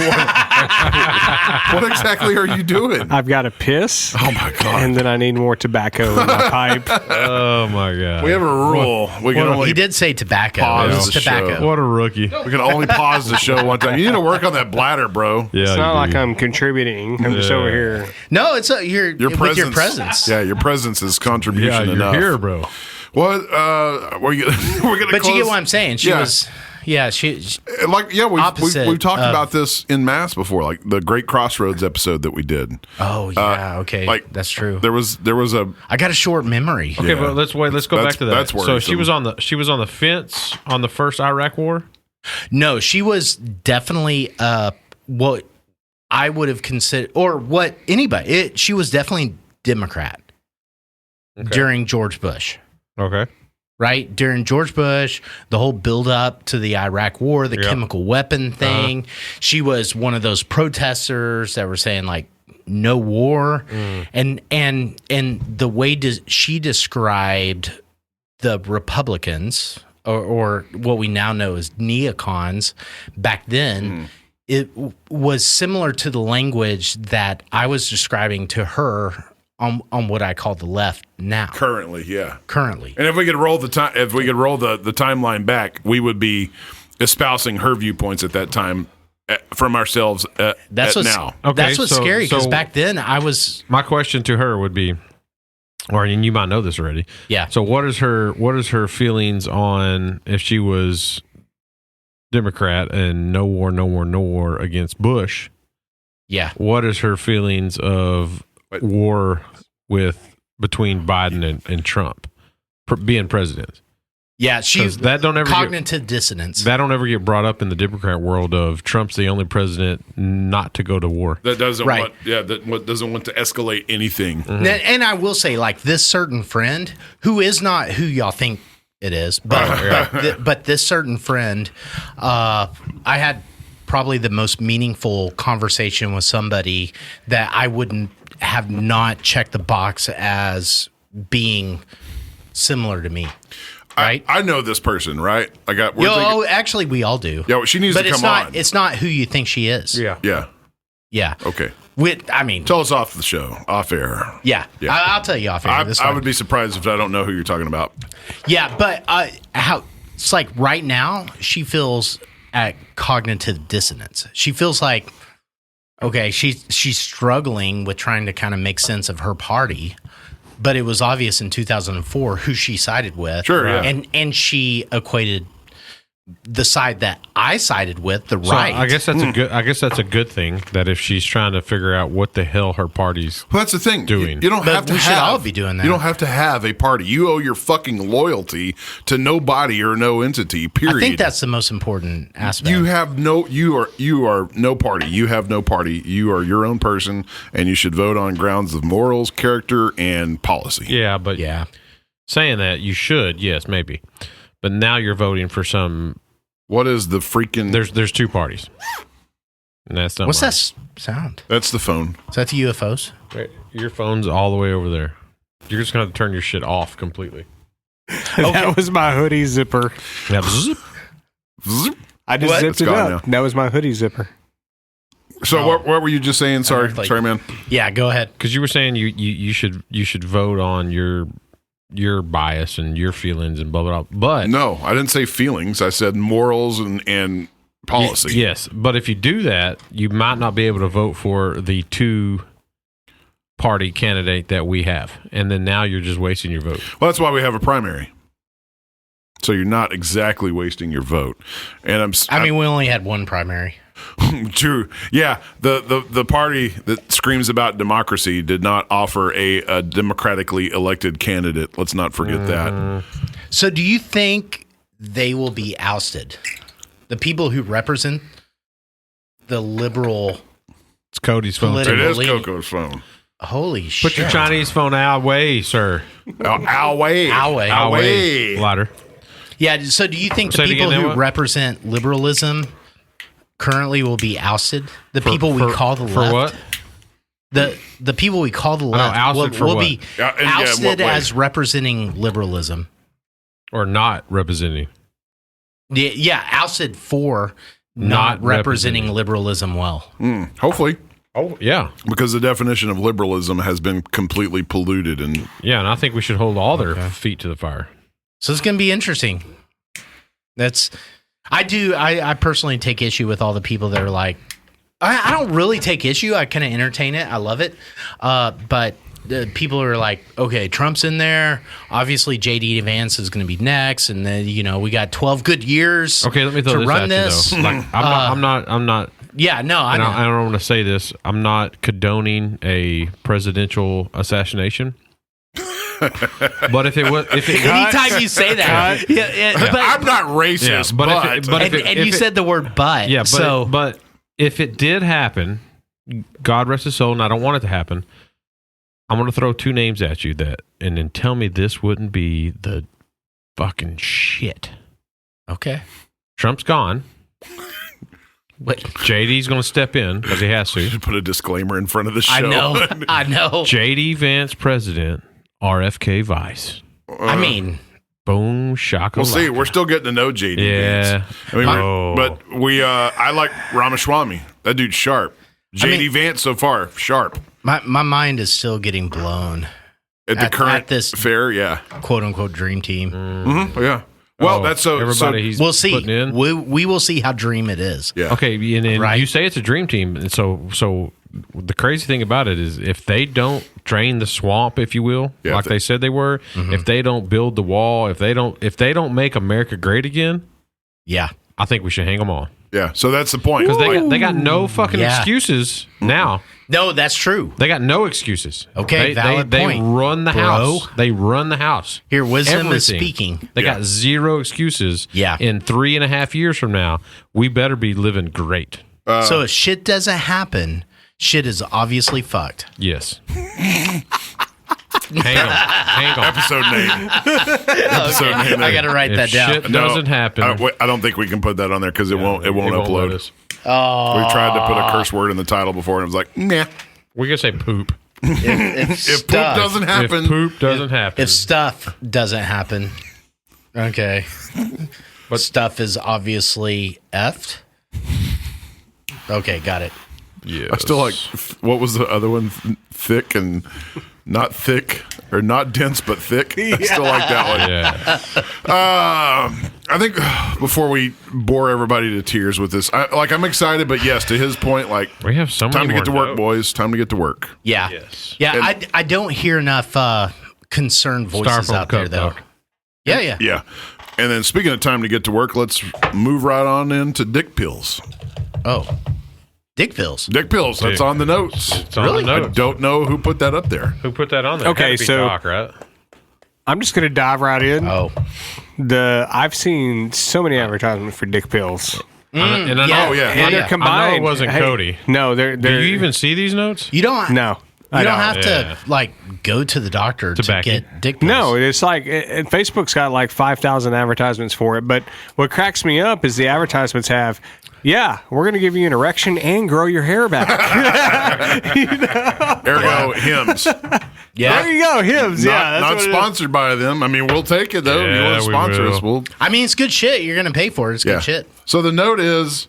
exactly are you doing? I've got to piss. Oh, my God. And then I need more tobacco in my pipe. Oh, my God. We have a rule. We can only He did say tobacco. Pause It was the tobacco. show. What a rookie. we can only pause the show one time. You need to work on that bladder, bro. Yeah, It's not you like do. I'm contributing. I'm just over here. No, it's Your with presence. your presence. Yeah, your presence is contribution Yeah, you're enough. here, bro. What? We're gonna. But close. you get what I'm saying. She Yeah. was. Yeah, she. Like, yeah, Opposite we've talked of- about this in mass before, like the Great Crossroads episode that we did. Oh yeah. Okay. like, That's true. There was a I got a short memory. Okay, Yeah. but let's go That's- back to that. that's So she worrisome. was on the fence on the first Iraq War. No, she was definitely what I would have considered, or what anybody. She was definitely Democrat during George Bush. Okay. Right? During George Bush, the whole build up to the Iraq War, the chemical weapon thing. She was one of those protesters that were saying like no war. And the way she described the Republicans or what we now know as neocons back then, it was similar to the language that I was describing to her on what I call the left now. currently, yeah. Currently. And if we could roll the timeline back, we would be espousing her viewpoints at that time from ourselves That's at what's now. Okay, that's what's so- scary because so- back then I was My question to her would be, and you might know this already. yeah. So what is her feelings on if she was Democrat and no war against Bush? Yeah. What is her feelings of war between Biden and Trump being president? Yeah, she's 'Cause that don't ever cognitive dissonance. that don't ever get brought up in the Democrat world of Trump's the only president not to go to war. That doesn't Right. doesn't want to escalate anything. And I will say, like this certain friend who is not who y'all think it is, but this certain friend, I had probably the most meaningful conversation with somebody that I wouldn't have not checked the box as being similar to me. Right? I know this person, right? Actually, we all do. Yeah, well, she needs but to it's come not. on. It's not who you think she is. Yeah. Yeah. Yeah. Okay. I mean, Tell us off the show, off air. yeah. Yeah. I'll tell you off air. This I one. would be surprised if I don't know who you're talking about. Yeah, but how it's like right now she feels at cognitive dissonance. She feels like okay, she's struggling with trying to kind of make sense of her party. But it was obvious in 2004 who she sided with. Sure, yeah. And she equated the side that I sided with, the So right. I guess that's a good thing that if she's trying to figure out what the hell her party's Well, that's the thing. Doing. You don't But have to we should have, all be doing that. You don't have to have a party. You owe your fucking loyalty to nobody or no entity, period. I think that's the most important aspect. you are no party. You have no party. You are your own person, and you should vote on grounds of morals, character, and policy. yeah, but yeah. saying that you should, yes, maybe. But now you're voting for some. What is the freaking? There's two parties, and that's not What's mine. that sound? That's the phone. Is that the UFOs? Wait, your phone's all the way over there. You're just gonna have to turn your shit off completely. That was my hoodie zipper. That was- I just zipped It's it gone up. now. That was my hoodie zipper. So what were you just saying? Sorry, Like- sorry, man. Yeah, go ahead. Because you were saying you should vote on your bias and your feelings and blah blah blah. But No, I didn't say feelings. I said morals and policy. yes, but if you do that, you might not be able to vote for the two party candidate that we have, and then now you're just wasting your vote. Well, that's why we have a primary. So you're not exactly wasting your vote. And I mean, we only had one primary. true. Yeah, the party that screams about democracy did not offer a democratically elected candidate. Let's not forget that. So do you think they will be ousted? The people who represent the liberal... It's Cody's phone. Political- It is lead. Coco's phone. Holy shit. Put your Chinese phone away, sir. Away. Away. Away. Louder. Yeah, so do you think the Say it people again, who what? represent liberalism currently will be ousted? The people we call the for left? what? The people we call the left ousted will, for will what? be Yeah, and yeah, ousted what way? as representing liberalism. Or not representing? Yeah, ousted for not representing liberalism well. Hopefully, Oh yeah, because the definition of liberalism has been completely polluted. And yeah, and I think we should hold all their feet to the fire. So it's going to be interesting. I personally take issue with all the people that are like, I don't really take issue. I kind of entertain it. I love it. But the people are like, okay, Trump's in there. Obviously, J.D. Vance is going to be next. And then, we got 12 good years Okay, let me throw to this run at this. you though. Like, I'm not. Yeah, no, I And know. I don't want to say this. I'm not condoning a presidential assassination. But if it Anytime you say that. I'm not racist, And you said the word but. yeah, so, but if it did happen, God rest his soul, and I don't want it to happen, I'm going to throw two names at you and then tell me this wouldn't be the fucking shit. okay. Trump's gone. Wait, JD's going to step in because he has to. should put a disclaimer in front of the show. I know. JD Vance president, RFK vice. I mean, Boom, shaka. We'll see. We're still getting to know JD. Yeah. Vance. I mean, I like Ramaswamy. That dude's sharp. JD Vance so far, sharp. my mind is still getting blown. At the current at this fair, yeah. quote unquote dream team. Mm-hmm. Yeah. Well, that's so. everybody he's We'll see. putting in. We will see how dream it is. Yeah. Okay, and then Right. you say it's a dream team, and so the crazy thing about it is if they don't drain the swamp, if you will, Yeah, like they said they were, if they don't build the wall, if they don't make America great again, Yeah. I think we should hang them all Yeah. So that's the point. because Like, they got no fucking Yeah. excuses now. No, that's true. They got no excuses. Okay, valid they point, run the bro. house. They run the house. Here, wisdom is Everything. speaking. They Yeah. got zero excuses. Yeah. In 3.5 years from now, we better be living great. So if shit doesn't happen, shit is obviously fucked. Yes. Hang on. episode name. Episode name. I got to write If that down. shit doesn't happen, I don't think we can put that on there because it won't let upload. us. We tried to put a curse word in the title before, and it was like, nah. We're gonna say poop. If poop doesn't happen, If poop doesn't happen, If stuff doesn't happen, okay. But stuff is obviously effed. Okay, got it. yes. I still like. What was the other one? Thick and not thick, or not dense but thick. I still like that one. Yeah. I think before we bore everybody to tears with this, I'm excited, but yes, to his point, like We have so many time to more get to work, notes. boys. Time to get to work. Yeah. Yes. Yeah, And- I don't hear enough concerned voices Styrofoam out there, cup though. talk. Yeah. Yeah. And then speaking of time to get to work, let's move right on into dick pills. Oh, dick pills. Dick pills. That's Dick on the notes. It's on Really? the I notes. don't know who put that up there. Who put that on there? Okay, Had to be so- Doc, right? I'm just gonna dive right in. Oh, I've seen so many advertisements for dick pills, And I know, yeah. Oh, yeah. and they're yeah. combined. I know it wasn't Cody. No, they're. Do you even see these notes? you don't. No, You I don't don't. have Yeah. to like go to the doctor to back get it. dick pills. No, it's like Facebook's got like 5,000 advertisements for it. But what cracks me up is the advertisements have, Yeah, we're going to give you an erection and grow your hair back. Ergo, hymns. Yeah. There you go, Hims. Yeah, Not sponsored by them. I mean, we'll take it, though. Yeah, you want to we sponsor will. us, we'll... I mean, it's good shit. You're going to pay for it. It's good shit. So the note is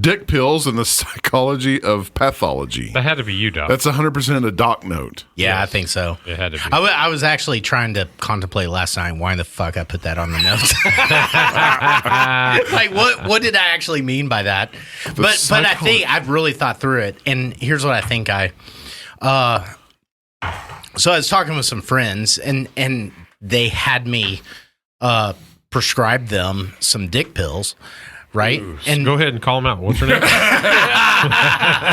dick pills and the psychology of pathology. That had to be you, Doc. That's 100% a doc note. Yeah, I think so. It had to be. I was actually trying to contemplate last night why the fuck I put that on the notes. Like, what did I actually mean by that? But I think I've really thought through it, and here's what I think so I was talking with some friends, and they had me prescribe them some dick pills, right? And go ahead and call him out. What's her name?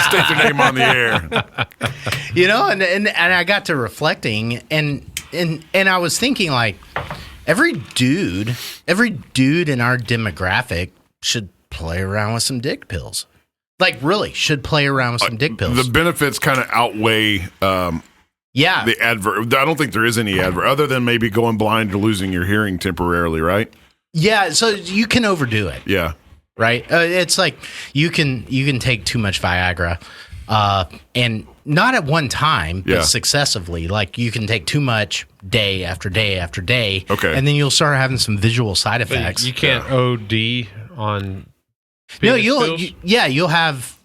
State their name on the air. you know, and I got to reflecting, and I was thinking, like, every dude in our demographic should play around with some dick pills. Like, really, should play around with some dick pills. The benefits kind of outweigh yeah. the adverse. I don't think there is any adverse, other than maybe going blind or losing your hearing temporarily, right? Yeah, so you can overdo it. Yeah. Right? It's like you can take too much Viagra, and not at one time, but successively. Like, you can take too much day after day after day, Okay. and then you'll start having some visual side effects. You can't OD on. No, pills? you'll have.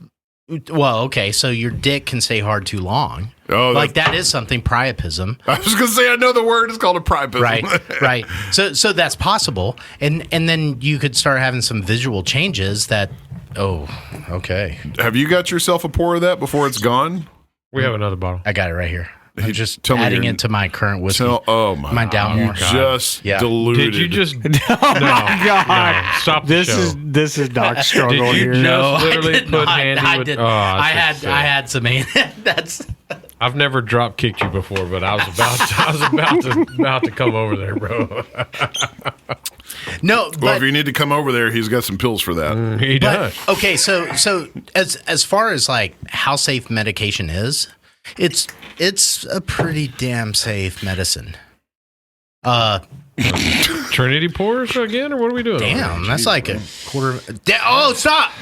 Well, okay, so your dick can stay hard too long. Oh, like that is something, priapism. I was going to say, I know the word. It's called a priapism. Right. So that's possible, and then you could start having some visual changes that. Oh, okay. Have you got yourself a pour of that before it's gone? We have another bottle. I got it right here. I'm just tell me adding your- it to my current whiskey. Oh my! My Downmore. You just Yeah. diluted. Did you just? Oh my God! No, stop the show. This is Doc's struggle Did you here. just literally I did put not. Handy I with? did. Oh, I that's so had sad. some. That's. I've never drop kicked you before, but I was about to come over there, bro. No, Well, but if you need to come over there, he's got some pills for that. He does. okay. So as far as like how safe medication is, it's a pretty damn safe medicine. Trinity pours again, or what are we doing? Damn, that's like a quarter. Oh, stop!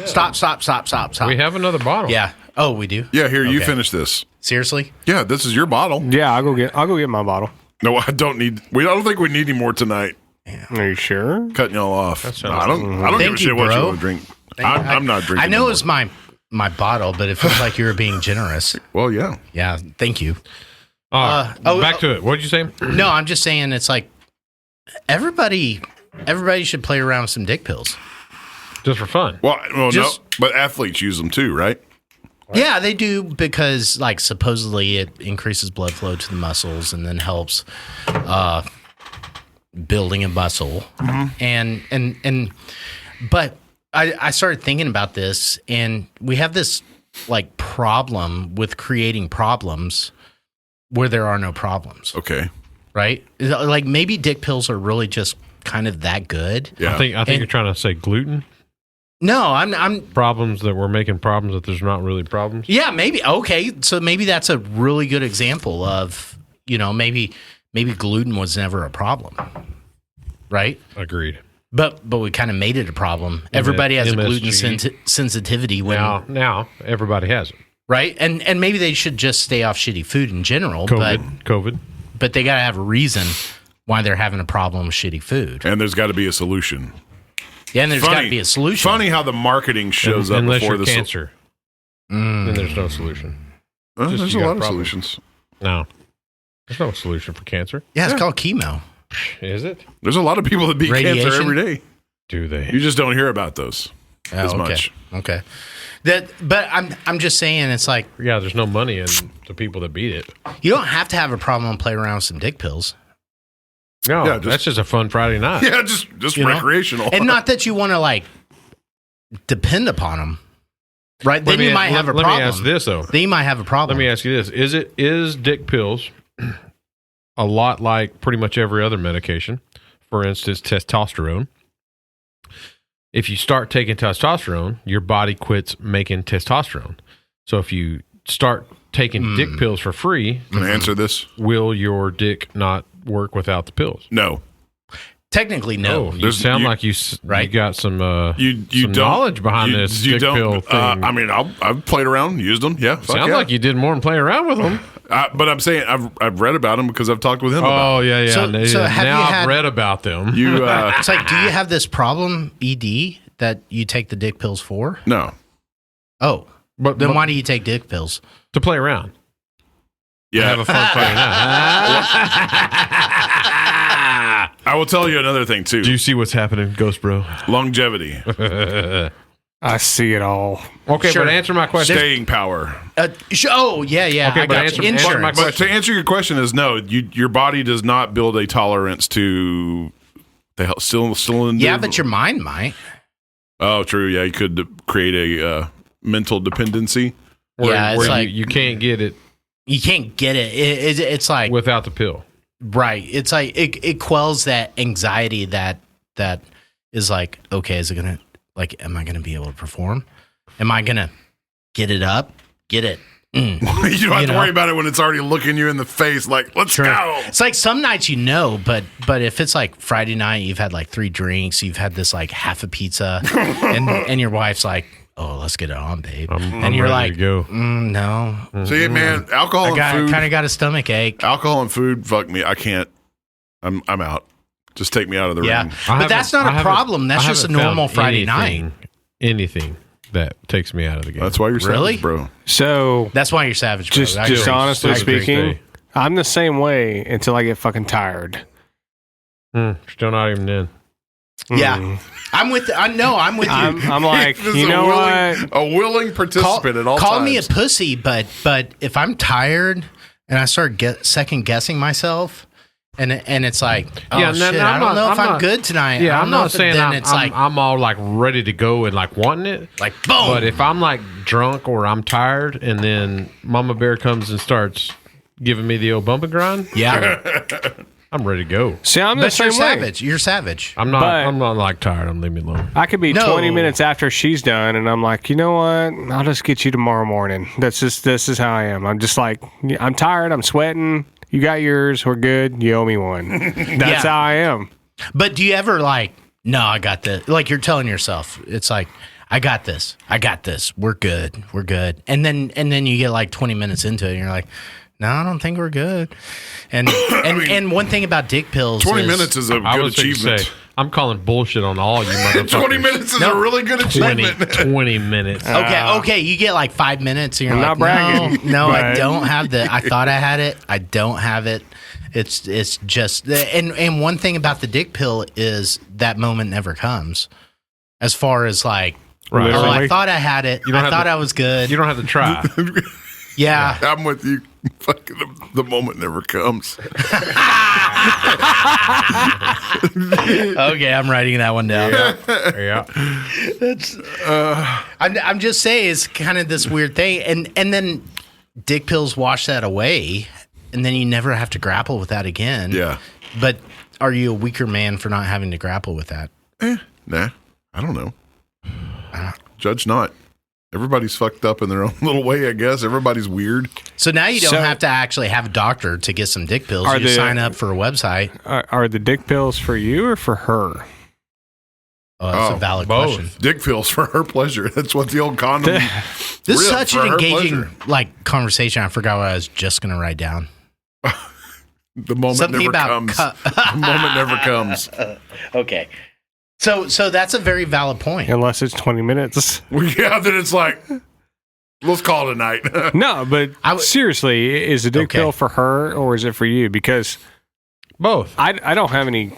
Stop! We have another bottle. Yeah. Oh, we do. Yeah, here you Okay. finish this. Seriously? Yeah, this is your bottle. Yeah, I'll go get my bottle. No, I don't need. I don't think we need any more tonight. Are you sure? Cutting y'all off. No, I don't give Thank a you, shit what you bro. want to drink. I'm not drinking. I know no it was my bottle, but it feels like you were being generous. more. Well, yeah. Yeah. Thank you. Back to it. What did you say? No, I'm just saying it's like everybody should play around with some dick pills. Just for fun. Well, Just- no, but athletes use them too, right? Yeah, they do because like supposedly it increases blood flow to the muscles and then helps building a muscle. And but I started thinking about this, and we have this like problem with creating problems where there are no problems, Okay. right? Like maybe dick pills are really just kind of that good. Yeah. I think And- you're trying to say gluten No, I'm problems that we're making problems that there's not really problems. yeah, maybe okay. So maybe that's a really good example of, you know, maybe gluten was never a problem. Right? Agreed. But we kind of made it a problem. Everybody has a gluten MSG. sensitivity when Now everybody has it. right? And maybe they should just stay off shitty food in general, COVID. but they got to have a reason why they're having a problem with shitty food. And there's got to be a solution. Yeah, and there's got to be a solution. Funny how the marketing shows up Unless before you're the cancer, then there's no solution. Just there's you a got lot of problems. solutions. No, there's no solution for cancer. Yeah, it's called chemo. Is it? There's a lot of people that beat cancer Radiation? every day. Do they? You just don't hear about those as Oh, okay. much. Okay. But I'm just saying it's like Yeah, there's no money in the people that beat it. you don't have to have a problem and play around with some dick pills. No, Yeah, just- that's just a fun Friday night. Yeah, just You know? recreational. And not that you want to like depend upon them. Right? Then you might have a problem. Let me ask this though. Then you might have a problem. Let me ask you this: is dick pills a lot like pretty much every other medication? For instance, testosterone. If you start taking testosterone, your body quits making testosterone. So if you start taking dick pills for free, Can I answer this? will your dick not work without the pills? No. Technically, no. You sound like you got some some knowledge behind this dick pill thing. I mean, I've played around, used them. Yeah, Sounds like you did more than play around with them. But I'm saying I've read about them because I've talked with him. about them. Yeah. So have now you I've read about them. It's like, do you have this problem, ED, that you take the dick pills for? No. Oh, then why do you take dick pills? To play around. Yeah, have a fun playing around. I will tell you another thing too. Do you see what's happening, Ghost Bro? Longevity, I see it all. Okay, but answer my question. staying power. Yeah. Okay, I got answer you. Insurance. my But to answer your question is no. Your body does not build a tolerance to the still in. Yeah, but your mind might. Oh, true. Yeah, you could create a mental dependency. It's where like you can't get it. You can't get it. It's like Without the pill. Right. It's like it quells that anxiety that is like, okay, is it gonna, like, am I gonna be able to perform? Am I gonna get it up? Get it? You don't have to worry about it when it's already looking you in the face. Like, let's go. It's like some nights but if it's like Friday night, you've had like 3 drinks, you've had this like half a pizza, and your wife's like, oh, let's get it on, babe. And you're like, go. No. See, man, alcohol and food. I kind of got a stomach ache. Alcohol and food, fuck me. I can't. I'm out. Just take me out of the ring. But that's not a problem. That's just a normal Friday night. Anything that takes me out of the game. That's why you're Really? savage, bro. So That's why you're savage, bro. just honestly speaking, day. I'm the same way until I get fucking tired. Still not even in. Yeah. I'm with you. I'm like, This is you know what? A willing participant at all times. Call me a pussy, but if I'm tired and I start second guessing myself, and it's like, oh shit, I don't know if I'm good tonight. Yeah, I don't I'm know not if saying then it's like I'm all like ready to go and like wanting it. like boom. But if I'm like drunk or I'm tired and then Mama Bear comes and starts giving me the old bump and grind, I'm ready to go. See, I'm the But same you're way. savage. You're savage. I'm not like tired. I'm leaving me alone. I could be No. 20 minutes after she's done, and I'm like, you know what? I'll just get you tomorrow morning. This is how I am. I'm just like, I'm tired. I'm sweating. You got yours. We're good. You owe me one. That's how I am. But do you ever like, no, I got this? Like you're telling yourself, it's like, I got this. We're good. And then you get like 20 minutes into it, and you're like, no, I don't think we're good. And and one thing about dick pills 20 minutes is a I good was going to achievement. say, I'm calling bullshit on all you motherfuckers. 20 minutes is a really good achievement. 20 minutes. Okay, you get like 5 minutes, and you're I'm like, not bragging, no, I but- don't have the. I thought I had it. I don't have it. It's just and one thing about the dick pill is that moment never comes. As far as like, Right. oh, I Literally. thought I had it. I thought I was good. You don't have to try. Yeah. I'm with you. Fucking the moment never comes. Okay, I'm writing that one down. Yeah. I'm just saying it's kind of this weird thing, and then dick pills wash that away, and then you never have to grapple with that again. Yeah. But are you a weaker man for not having to grapple with that? Nah, I don't know. Judge not. Everybody's fucked up in their own little way, I guess. Everybody's weird. So now you don't So- have to actually have a doctor to get some dick pills. Are You just the- sign up for a website. Are the dick pills for you or for her? Oh, that's Oh, a valid both. question. Dick pills for her pleasure. That's what the old condom. This is Real, such for an her engaging pleasure. like conversation. I forgot what I was just going to write down. The moment Something never about comes. The moment never comes. Okay. So that's a very valid point. Unless it's 20 minutes. Well, yeah, then it's like, let's call it a night. No, but seriously, is the dick Okay. pill for her or is it for you? Because Both. I don't have any,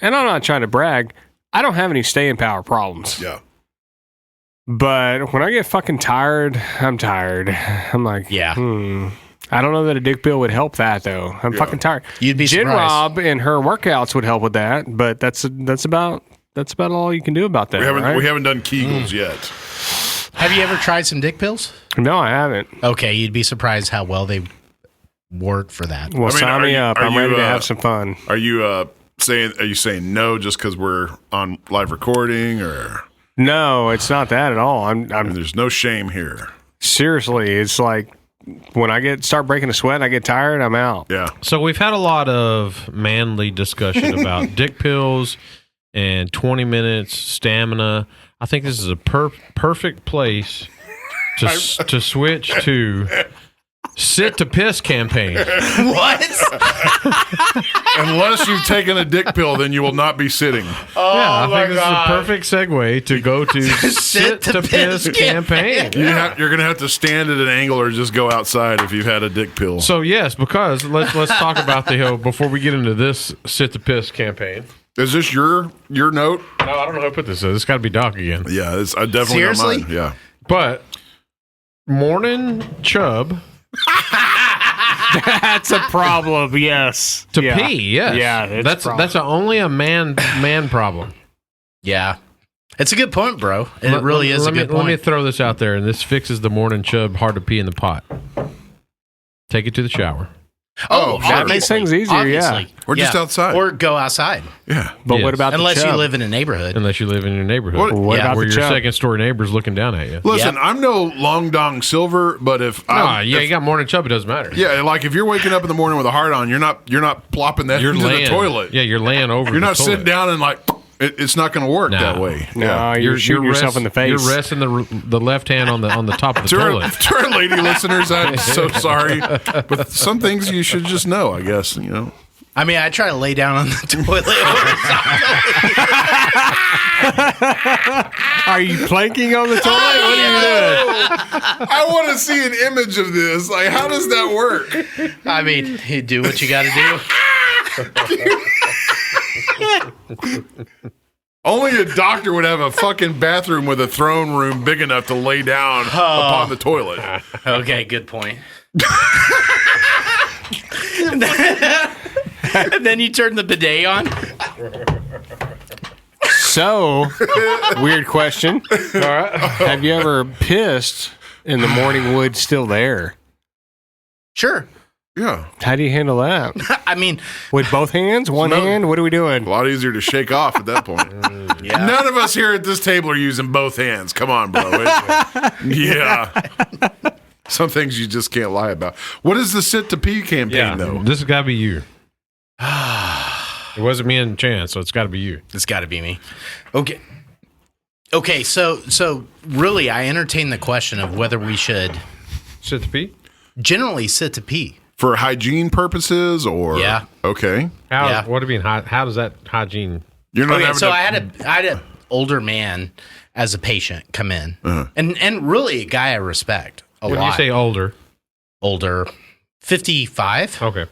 and I'm not trying to brag, I don't have any staying power problems. Yeah. But when I get fucking tired, I'm tired. I'm like, Yeah. I don't know that a dick pill would help that though. I'm fucking tired. You'd be Gin surprised. Rob and her workouts would help with that, but that's about all you can do about that. right? We haven't done Kegels yet. Have you ever tried some dick pills? No, I haven't. Okay, you'd be surprised how well they work for that. Well, I mean, sign are me you- up. are I'm you, ready to have some fun. Are you saying no just because we're on live recording, or No, it's not that at all. I mean, there's no shame here? Seriously, it's like when I start breaking a sweat and I get tired, I'm out. Yeah. So we've had a lot of manly discussion about dick pills and 20 minutes stamina. I think this is a perfect place to switch to sit to piss campaign. What? Unless you've taken a dick pill, then you will not be sitting. Yeah, I think this is a perfect segue to go to sit to piss campaign. You're going to have to stand at an angle or just go outside if you've had a dick pill. So yes, because let's talk about the before we get into this sit to piss campaign. Is this your note? No, I don't know who put this. It's got to be Doc again. Yeah, it's definitely Seriously? not mine. Yeah. But morning chub That's a problem. Yes. to pee. Yes. Yeah. That's only a man problem. Yeah. It's a good point, bro. It really is a good point. Let me throw this out there, and this fixes the morning chub hard to pee in the pot. Take it to the shower. Oh, obviously, that makes things easier, yeah. Or just outside. Or go outside. Yeah. But Yes. what about Unless the you chub? live in a neighborhood. Unless you live in your neighborhood. What about where the your chub? second story neighbor's looking down at you. Listen, Yep. I'm no long dong silver, but if You got morning chub, it doesn't matter. yeah, like if you're waking up in the morning with a hard on, you're not plopping that You're into laying the toilet. Yeah, you're laying over. You're the not toilet. sitting down and like it's not going to work No. that way. No, you're shooting yourself in the face. You're resting the left hand on the top of the To our, toilet. to our lady listeners, I'm so sorry, but some things you should just know. I guess you know. I mean, I try to lay down on the toilet. Are you planking on the toilet? What are you doing? I want to see an image of this. Like, how does that work? I mean, you do what you got to do. Only a doctor would have a fucking bathroom with a throne room big enough to lay down upon the toilet. Okay, good point. And then you turn the bidet on. So, weird question. All right. Have you ever pissed and the morning wood still there? Sure. Yeah, How do you handle that? I mean, With both hands? One No. hand? What are we a doing? lot easier to shake off at that point. yeah. None of us here at this table are using both hands. Come on, bro. Yeah. Some things you just can't lie about. What is the sit to pee campaign, though? This has got to be you. It wasn't me and Chance, so it's got to be you. It's got to be me. Okay. Okay, so really, I entertain the question of whether we should Sit to pee? generally sit to pee. For hygiene purposes, or Yeah. Okay, How? Yeah. What do you mean? How does that hygiene? you're not Okay, having so to, I had an older man as a patient come in, and really a guy I respect a When lot. you say older, older, 55. okay.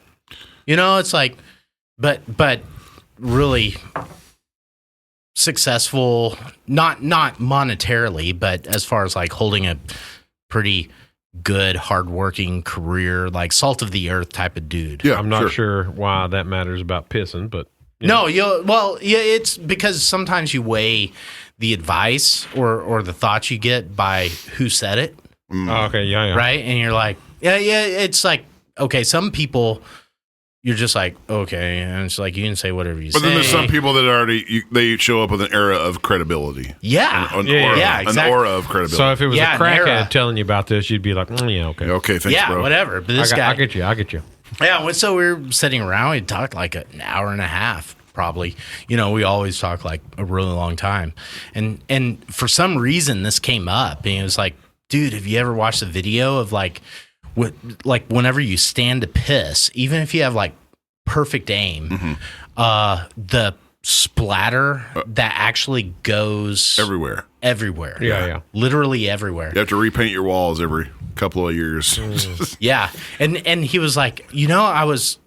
You know, it's like, but really successful, not monetarily, but as far as like holding a pretty good, hardworking career, like salt of the earth type of dude. yeah, I'm not sure why that matters about pissing, but No, it's because sometimes you weigh the advice or the thoughts you get by who said it, Oh, okay, yeah. right? And you're like, yeah, it's like, okay, some people, you're just like, okay, and it's like you can say whatever you say. But then there's some people that they show up with an era of credibility. Yeah, An Yeah, aura, yeah, an exactly. aura of credibility. So if it was Yeah, a crackhead Nara. telling you about this, you'd be like, yeah, okay. okay, thanks, yeah, bro. whatever. But this I guy, get you. yeah. So we were sitting around. We talked like an hour and a half, probably. You know, we always talk like a really long time. And for some reason, this came up, and it was like, dude, have you ever watched a video of like whenever you stand to piss, even if you have like perfect aim, the splatter that actually goes Everywhere. Yeah. literally everywhere. You have to repaint your walls every couple of years. Yeah, and he was like, you know, I was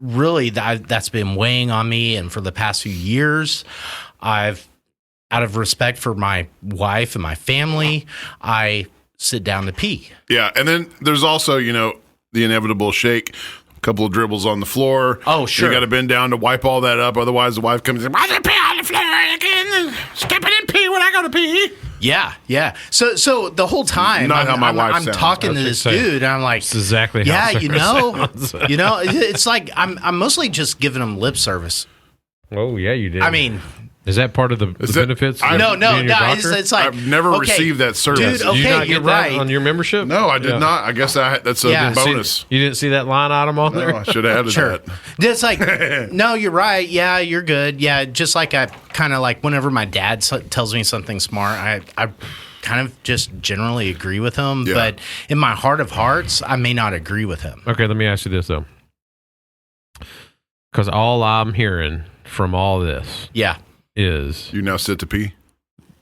really that's been weighing on me, and for the past few years, I've, out of respect for my wife and my family, I sit down to pee. Yeah, and then there's also, the inevitable shake. A couple of dribbles on the floor. Oh, sure. You got to bend down to wipe all that up. Otherwise, the wife comes in. Why did I pee on the floor again? Stepping in pee when I go to pee. Yeah. So the whole time, Not how my wife I'm sounds. talking to I was this gonna say, dude, and I'm like, That's exactly how yeah, Sarah sounds. you know, it's like I'm mostly just giving him lip service. Oh, yeah, you did. I mean, Is that part of the benefits? No, being your doctor? it's like I've never received that service. Dude, Did you not okay, get you're that right. on your membership? No, I did not. I guess that's a Yeah. bonus. You didn't see that line item on there? No, I should have added Sure. that. It's like, no, you're right. Yeah, you're good. Yeah, just like I kind of like whenever my dad tells me something smart, I kind of just generally agree with him. Yeah. But in my heart of hearts, I may not agree with him. Okay, let me ask you this, though. Because all I'm hearing from all this Yeah. is... You now sit to pee?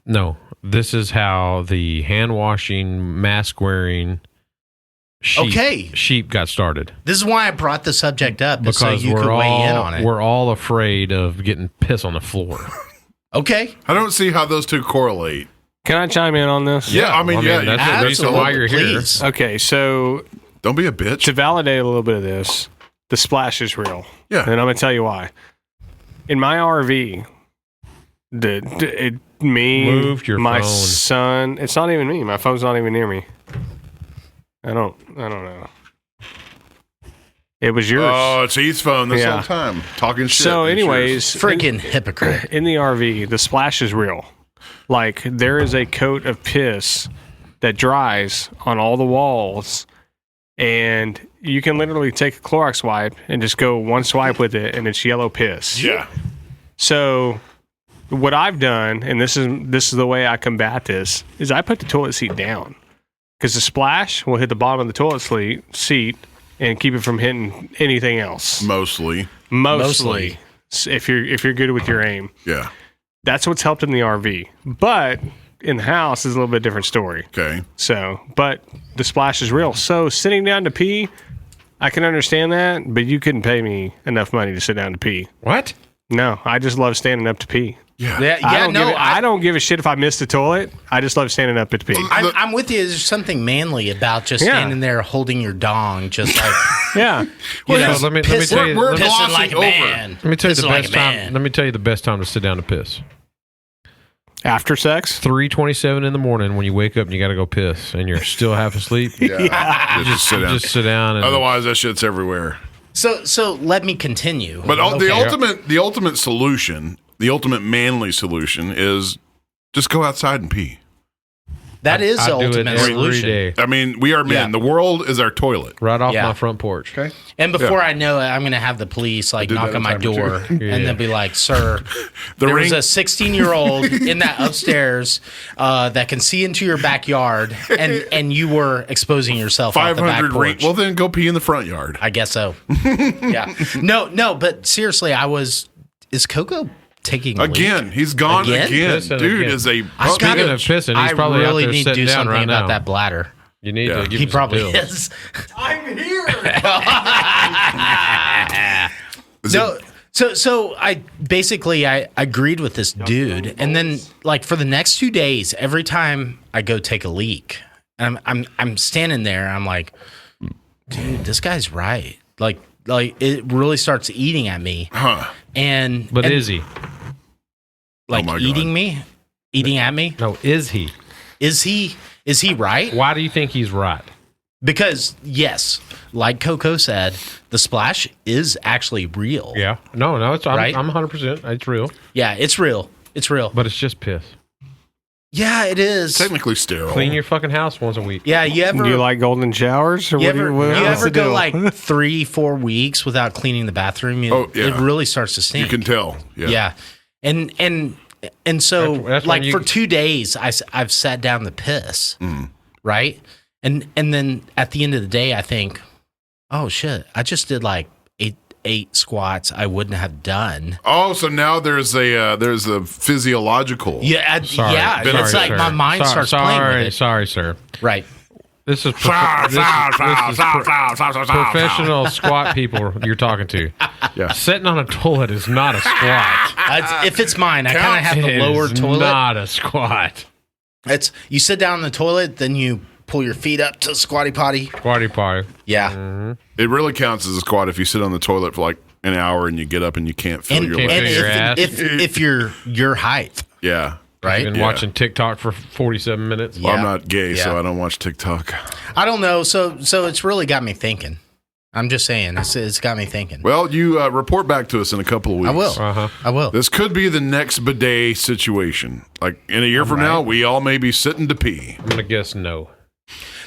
No, this is how the hand-washing, mask-wearing sheep got started. This is why I brought the subject up, is so Because you could weigh in on it. we're all afraid of getting piss on the floor. Okay. I don't see how those two correlate. Can I chime in on this? Yeah, I mean, that's the reason why you're here. Please. Okay, so Don't be a bitch. to validate a little bit of this, the splash is real. Yeah. And I'm going to tell you why. In my RV, Moved your my phone. son, it's not even me. My phone's not even near me. I don't know. It was yours. Oh, it's Heath's phone this Yeah. whole time. Talking shit. So It's anyways, Freaking hypocrite. in the RV, the splash is real. Like, there is a coat of piss that dries on all the walls, and you can literally take a Clorox wipe and just go one swipe with it, and it's yellow piss. yours. Yeah. So what I've done, and this is the way I combat this, is I put the toilet seat down, because the splash will hit the bottom of the toilet seat and keep it from hitting anything else. Mostly. Mostly. If you're good with your aim. Yeah. That's what's helped in the RV. But in the house is a little bit different story. Okay. So, but the splash is real. So sitting down to pee, I can understand that, but you couldn't pay me enough money to sit down to pee. What? No, I just love standing up to pee. Yeah. I don't give a shit if I miss the toilet. I just love standing up to pee. I'm with you. There's something manly about just Yeah. standing there holding your dong, just like Yeah. you know, let me pissing, tell you- We're pissing glossing like a over. man. Let me tell you the Pissing like best a time. man. Let me tell you the best time to sit down to piss. After sex? 3:27 in the morning when you wake up and you got to go piss and you're still half asleep. Yeah. Just sit down. Just sit down. And Otherwise, that shit's everywhere. So let me continue. But Okay. the ultimate solution, the ultimate manly solution is just go outside and pee. that is I the do it ultimate every solution. day. I mean, we are men. Yeah. The world is our toilet. Right off Yeah. my front porch. Okay. And before I know it, I'm going to have the police like did knock that on my a time or door two. and they'll be like, "Sir, The there ring. was a 16-year-old in that upstairs that can see into your backyard, and you were exposing yourself out the back 500 ring. porch." Well, then go pee in the front yard. I guess so. Yeah. No. But seriously, is Coco taking a leak? Again, he's gone Again? again. Pissing Dude again. is a I puppy. Speaking of pissing, he's I probably out really there need to sitting do down something right about now. that bladder. You need Yeah. to give He him some probably pills. is. I'm here. So I basically I agreed with this dude, and then like for the next 2 days, every time I go take a leak, I'm standing there, I'm like, dude, this guy's right. Like it really starts eating at me, Huh. But and, is he? like Oh my eating God. eating at me? No, is he? Is he right? Why do you think he's right? Because yes, like Coco said, the splash is actually real. Yeah. No, it's Right? I'm 100%. It's real, Yeah, it's real. It's real. but it's just piss. Yeah, it is. Technically sterile. Clean your fucking house once a week. Yeah, you ever Do you like golden showers? Or you what do ever, you, what- you what's ever the go deal? like 3-4 weeks without cleaning the bathroom? Oh, yeah. It really starts to stink. You can tell. Yeah. Yeah. And so That's when like you- for 2 days I've sat down to piss. Right? And then at the end of the day I think, "Oh shit, I just did like eight squats I wouldn't have done." Oh, so now there's a physiological. Yeah, Sorry. yeah, Sorry, it's like sir. my mind starts playing with it. Sorry, sir. Right. This is professional squat people you're talking to. Yeah. Sitting on a toilet is not a squat. If it's mine, I kind of have the It lower is toilet. not a squat. It's you sit down in the toilet, then you pull your feet up to squatty potty. Squatty potty. Yeah. It really counts as a squat if you sit on the toilet for like an hour and you get up and you can't feel And, your and legs. feel your ass. if you're your height, Yeah. right? Been Yeah. watching TikTok for 47 minutes. Well, I'm Yeah. not gay, so Yeah. I don't watch TikTok. I don't know. So it's really got me thinking. I'm just saying. It's got me thinking. Well, you report back to us in a couple of weeks. I will. I will. This could be the next bidet situation. Like in a year from now, we all may be sitting to pee. I'm going to guess no.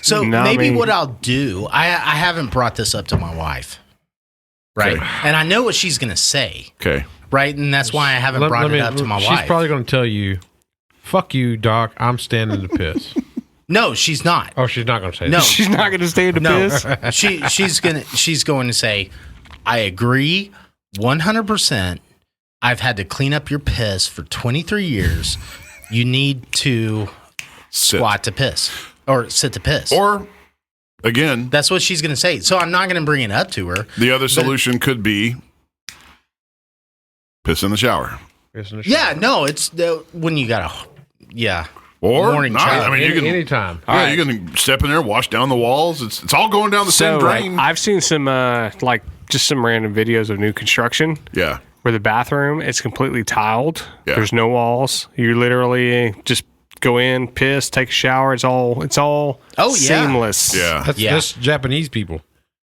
So maybe what I'll do, I haven't brought this up to my wife, right? Okay. And I know what she's going to say, Okay. right? And that's why I haven't brought it up to my wife. She's probably going to tell you, "Fuck you, Doc. I'm standing to piss." No, she's not. Oh, she's not going to say No. that. She's not going to stay to piss. She's going to say, "I agree 100%. I've had to clean up your piss for 23 years. You need to squat to piss or sit to piss." Or, again, that's what she's going to say. So I'm not going to bring it up to her. The other solution could be piss in the shower. Yeah, no, it's when you got or morning not. child. I mean, you can anytime. Yeah, you can step in there, wash down the walls. It's all going down the same drain. I've seen some just some random videos of new construction. Yeah. Where the bathroom is completely tiled. Yeah. There's no walls. You literally just go in, piss, take a shower. It's all seamless. Yeah. That's Japanese people.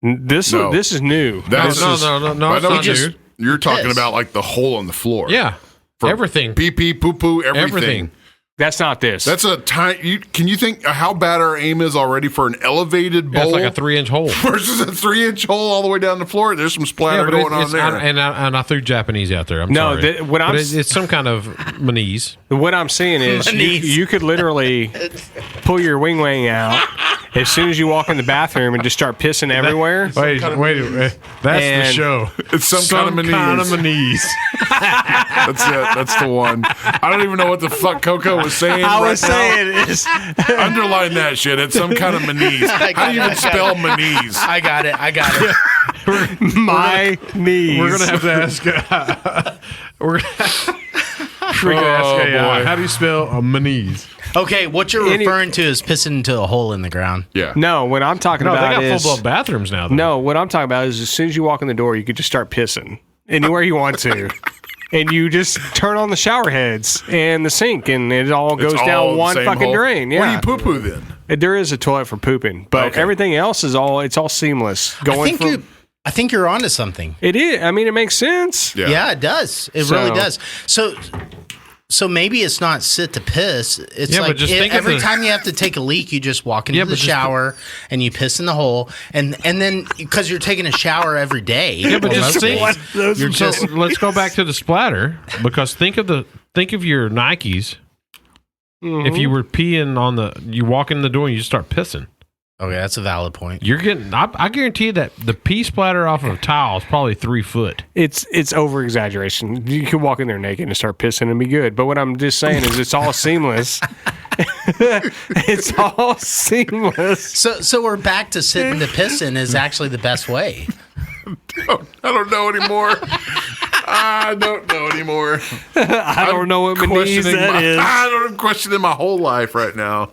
This is new. No, it's not new. You're talking about like the hole in the floor. Yeah. For everything. Pee pee, poo poo, everything. That's not this. That's a tiny. Can you think how bad our aim is already for an elevated bowl? It's like a 3-inch hole versus a 3-inch hole all the way down the floor. There's some splatter going on there. And I threw Japanese out there. I'm sorry. It's some kind of manese. What I'm saying is you could literally pull your wing out as soon as you walk in the bathroom and just start pissing everywhere. Wait. That's the show. It's some kind of manese. That's it. That's the one. I don't even know what the fuck Coco was saying. Underline that shit. It's some kind of manese. How do you even spell manese? I got it. My knees. We're gonna have to ask. We're gonna ask AI. How do you spell a manese? Okay, what you're referring to is pissing into a hole in the ground. Yeah. No, what I'm talking about they got full-blown bathrooms now. Though. No, what I'm talking about is as soon as you walk in the door, you could just start pissing anywhere you want to. And you just turn on the shower heads and the sink, and it all goes down one fucking drain. Yeah. Where do you poo-poo then? There is a toilet for pooping, but everything else is all seamless. I think you're onto something. It is. I mean, it makes sense. Yeah, it does. It really does. So maybe it's not sit to piss. It's like every time you have to take a leak, you just walk into the shower and you piss in the hole, and then because you're taking a shower every day. Yeah, but just think. Let's go back to the splatter because think of your Nikes. Mm-hmm. If you were peeing you walk in the door and you start pissing. Okay, that's a valid point. You're getting. I guarantee you that the pee splatter off of a towel is probably 3 foot. It's over exaggeration. You can walk in there naked and start pissing and be good. But what I'm just saying is, it's all seamless. It's all seamless. So we're back to sitting to pissing is actually the best way. I don't know anymore. I don't know anymore. I don't know what manese that is. I'm questioning my whole life right now.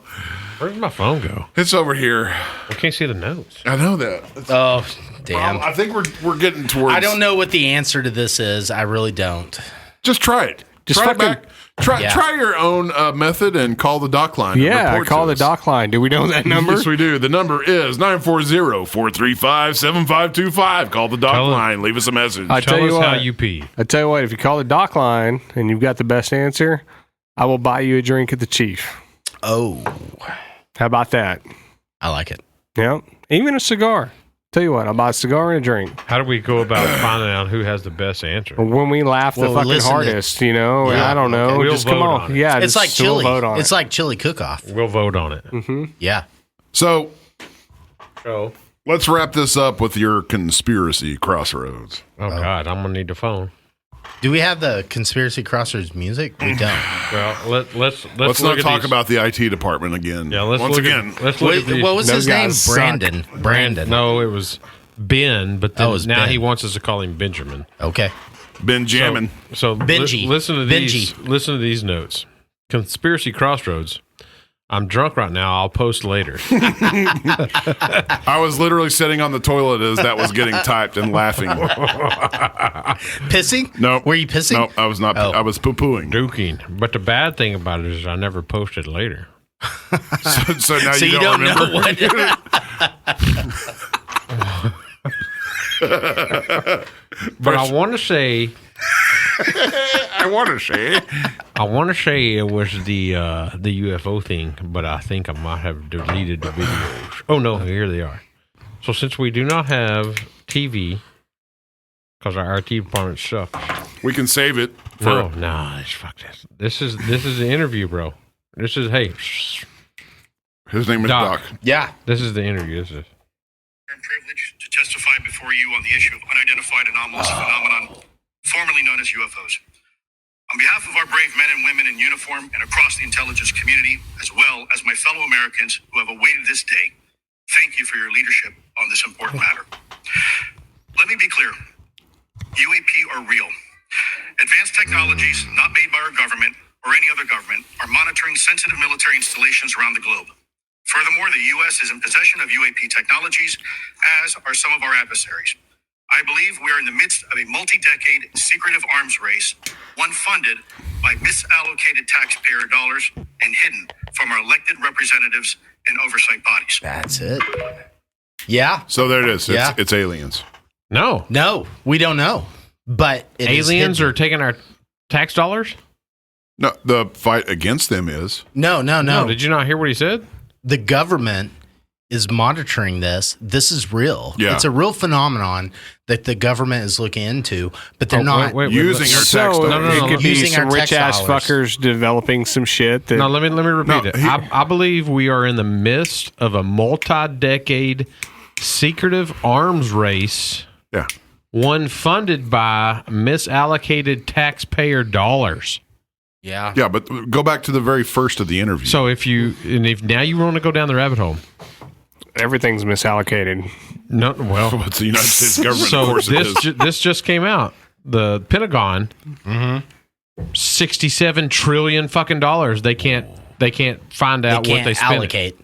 Where'd my phone go? It's over here. I can't see the notes. I know that. Oh, damn. I think we're getting towards. I don't know what the answer to this is. I really don't. Just try it. Try your own method and call the doc line. Yeah, call the doc line. Do we know that number? Yes, we do. The number is 940-435-7525. Call the doc line. Leave us a message. Tell us how you pee. I tell you what, if you call the doc line and you've got the best answer, I will buy you a drink at the Chief. Oh. How about that? I like it. Yeah. Even a cigar. Tell you what, I'll buy a cigar and a drink. How do we go about finding out who has the best answer? When we laugh the fucking hardest, I don't know. Okay. Just come on. Yeah, it's like chili. It's like chili cook-off. We'll vote on it. Mm-hmm. Yeah. So, let's wrap this up with your conspiracy crossroads. Oh, God, I'm going to need the phone. Do we have the conspiracy crossroads music? We don't. Well, let's not talk about the IT department again. Yeah, let's look at what was his name? Brandon. No, it was Ben, but then now he wants us to call him Benjamin. Okay. Benjamin. So Benji. Listen to these notes. Conspiracy crossroads. I'm drunk right now. I'll post later. I was literally sitting on the toilet as that was getting typed and laughing. Pissing? No. Were you pissing? No, I was not. I was poo-pooing. Duking. But the bad thing about it is I never posted later. So now you don't remember? know what. But I want to say I want to say. it was the UFO thing, but I think I might have deleted the videos. Oh no, here they are. So since we do not have TV, because our IT department sucks. We can save it. No, fuck this. This is the interview, bro. This is His name is Doc. Yeah. This is the interview. This is. I'm privileged to testify before you on the issue of unidentified anomalous phenomenon, formerly known as UFOs. On behalf of our brave men and women in uniform and across the intelligence community, as well as my fellow Americans who have awaited this day, thank you for your leadership on this important matter. Let me be clear. UAP are real. Advanced technologies not made by our government or any other government are monitoring sensitive military installations around the globe. Furthermore, the U.S. is in possession of UAP technologies, as are some of our adversaries. I believe we are in the midst of a multi-decade secretive arms race, one funded by misallocated taxpayer dollars and hidden from our elected representatives and oversight bodies. That's it. Yeah. So there it is. Yeah. It's aliens. No. No, we don't know. But it is Aliens hidden. are taking our tax dollars? No, the fight against them is. No. No. Did you not hear what he said? The government is monitoring this. This is real. Yeah. It's a real phenomenon that the government is looking into, but they're not using our tax So dollars. it could be Using some our tax rich ass dollars. fuckers developing some shit. That, No, let me repeat No, it. I believe we are in the midst of a multi-decade secretive arms race, Yeah. one funded by misallocated taxpayer dollars. Yeah. Yeah, but go back to the very first of the interview. So if now you want to go down the rabbit hole, everything's misallocated. no, well, it's the United States government, of so course it is. this just came out. The Pentagon, $67 trillion fucking dollars. They can't find out what they spend. allocate.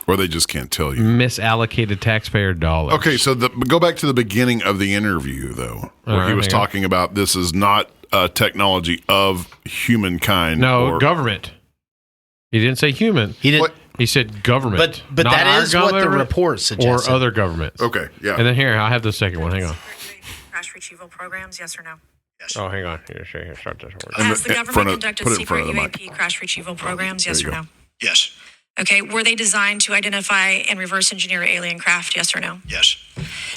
Or they just can't tell you. Misallocated taxpayer dollars. Okay, so go back to the beginning of the interview, though, where All he right, was hang on. talking about this is not technology of humankind. No, or, government. He didn't say human. He did, What? He said government. but Not that our is what the government report or suggests. other governments. Okay, yeah. And then here, I'll have the second one. Hang on. Crash retrieval programs, yes or no? Oh, hang on. Here, start this one. In Has the in government front of- conducted put it in secret front of the mic. UAP crash retrieval programs, yes There or you no? Yes. Okay, were they designed to identify and reverse engineer alien craft, yes or no? Yes.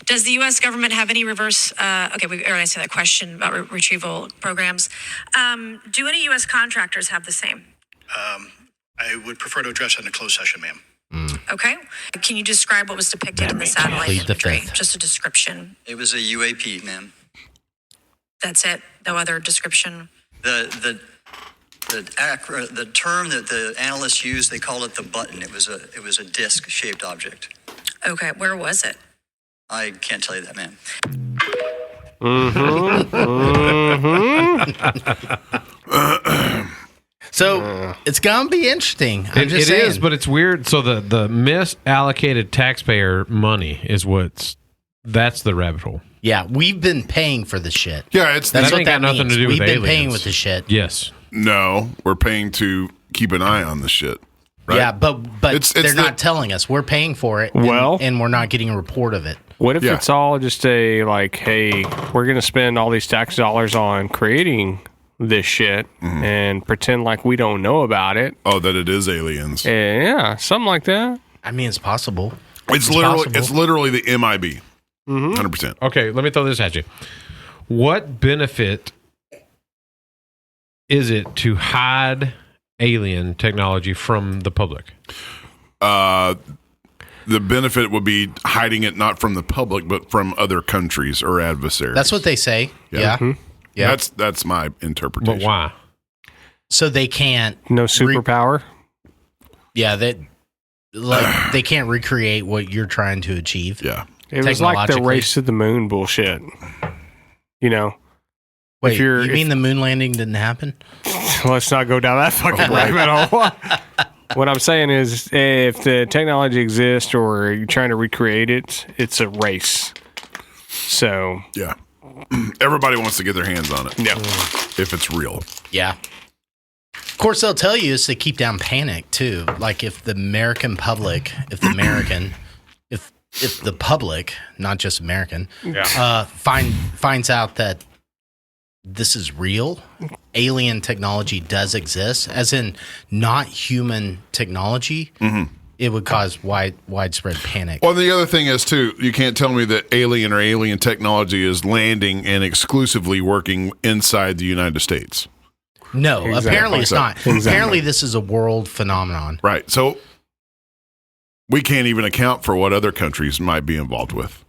Does the U.S. government have any reverse, okay, we already answered that question about retrieval programs. Do any U.S. contractors have the same? I would prefer to address that in a closed session, ma'am. Okay. Can you describe what was depicted in the satellite Plead the imagery? fifth. Just a description. It was a UAP, ma'am. That's it? No other description? The term that the analysts used, they called it the button. It was a disc-shaped object. Okay, where was it? I can't tell you that, ma'am. So it's gonna be interesting. I'm It just is, saying. but it's weird. So the misallocated taxpayer money is that's the rabbit hole. Yeah, we've been paying for the shit. Yeah, it's That's That what ain't that got nothing means. to do We've with been paying aliens. with the shit. Yes. no, we're paying to keep an eye on the shit. Right? Yeah, but It's they're the- not telling us. We're paying for it. Well- and we're not getting a report of it. What if Yeah. it's all just a like, hey, we're going to spend all these tax dollars on creating this shit and pretend like we don't know about it? Oh, that it is aliens. And yeah, something like that. I mean, it's possible. It's literally the MIB. 100%. Okay, let me throw this at you. What benefit is it to hide alien technology from the public? The benefit would be hiding it not from the public, but from other countries or adversaries. That's what they say. Yeah. Yeah. Yeah. That's my interpretation. But why? So they can't. No superpower. Yeah, they can't recreate what you're trying to achieve. Yeah. It was like the Technologically. race to the moon bullshit. You know, Wait, you're- you mean the moon landing didn't happen? let's not go down that fucking rabbit hole. What I'm saying is, if the technology exists or you're trying to recreate it, it's a race. So, Yeah. Everybody wants to get their hands on it. yeah. If it's real. Yeah. Of course, they'll tell you is to keep down panic too. Like if if the public, not just American, finds out that this is real, alien technology does exist, as in not human technology, it would cause widespread panic. Well, the other thing is, too, you can't tell me that alien technology is landing and exclusively working inside the United States. No, apparently it's not. Exactly. Apparently this is a world phenomenon. Right. So we can't even account for what other countries might be involved with.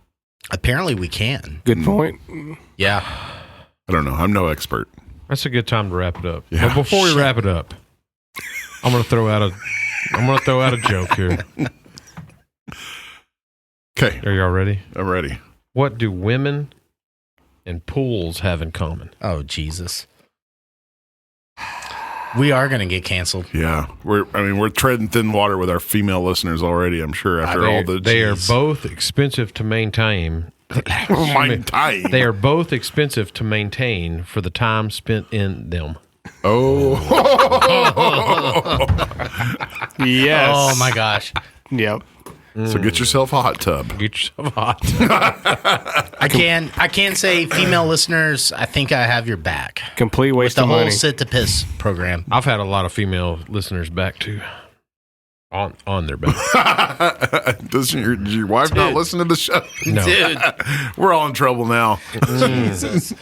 Apparently we can. Good point. Yeah. I don't know. I'm no expert. That's a good time to wrap it up. Yeah. But before we wrap it up, I'm going to throw out a joke here. Okay. Are y'all ready? I'm ready. What do women and pools have in common? Oh, Jesus. We are going to get canceled. Yeah. We're treading thin water with our female listeners already, I'm sure, after all the... They are both expensive to maintain. They are both expensive to maintain for the time spent in them. Oh. Yes. Oh, my gosh. Yep. So get yourself a hot tub. Get yourself hot. I can say, female listeners, I think I have your back. Complete waste The of whole money. sit to piss program. I've had a lot of female listeners back too. On their back. Does your wife not listen to the show? No. Dude, We're all in trouble now. Jesus.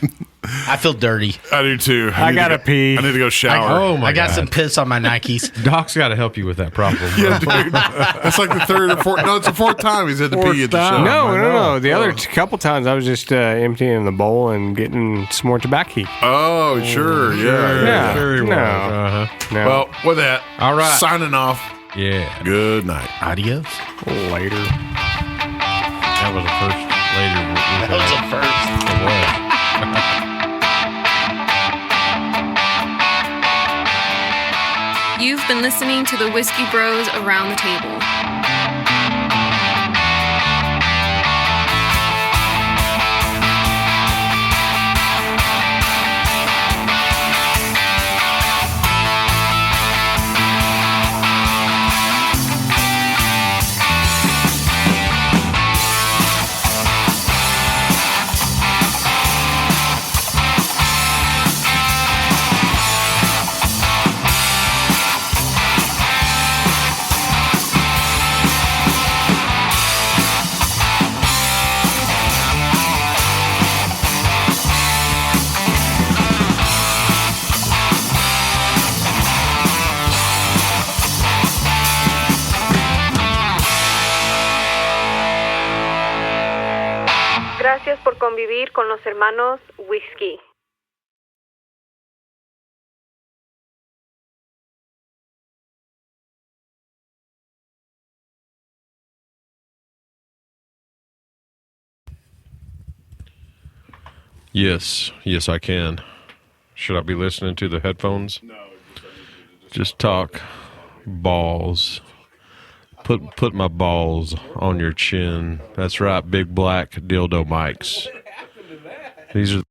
I feel dirty. I do too. I gotta pee. I need to go shower. Oh my I got God. some piss on my Nikes. Doc's got to help you with that problem. Yeah, dude. That's like the third or fourth. No, it's the fourth time he's had to pee at the show. No. The other couple times I was just emptying the bowl and getting some more tobacco. Oh, sure. Yeah. Yeah. Very well. No. Uh-huh. No. Well, with that, All right. signing off. Yeah. Good night. Adios. Later. That was the first later. That was a first. It was. You've been listening to the Whiskey Bros Around the Table. Gracias por convivir con los hermanos Whiskey. Yes, I can. Should I be listening to the headphones? No. Just talk balls. Put my balls on your chin. That's right, big black dildo mics. These are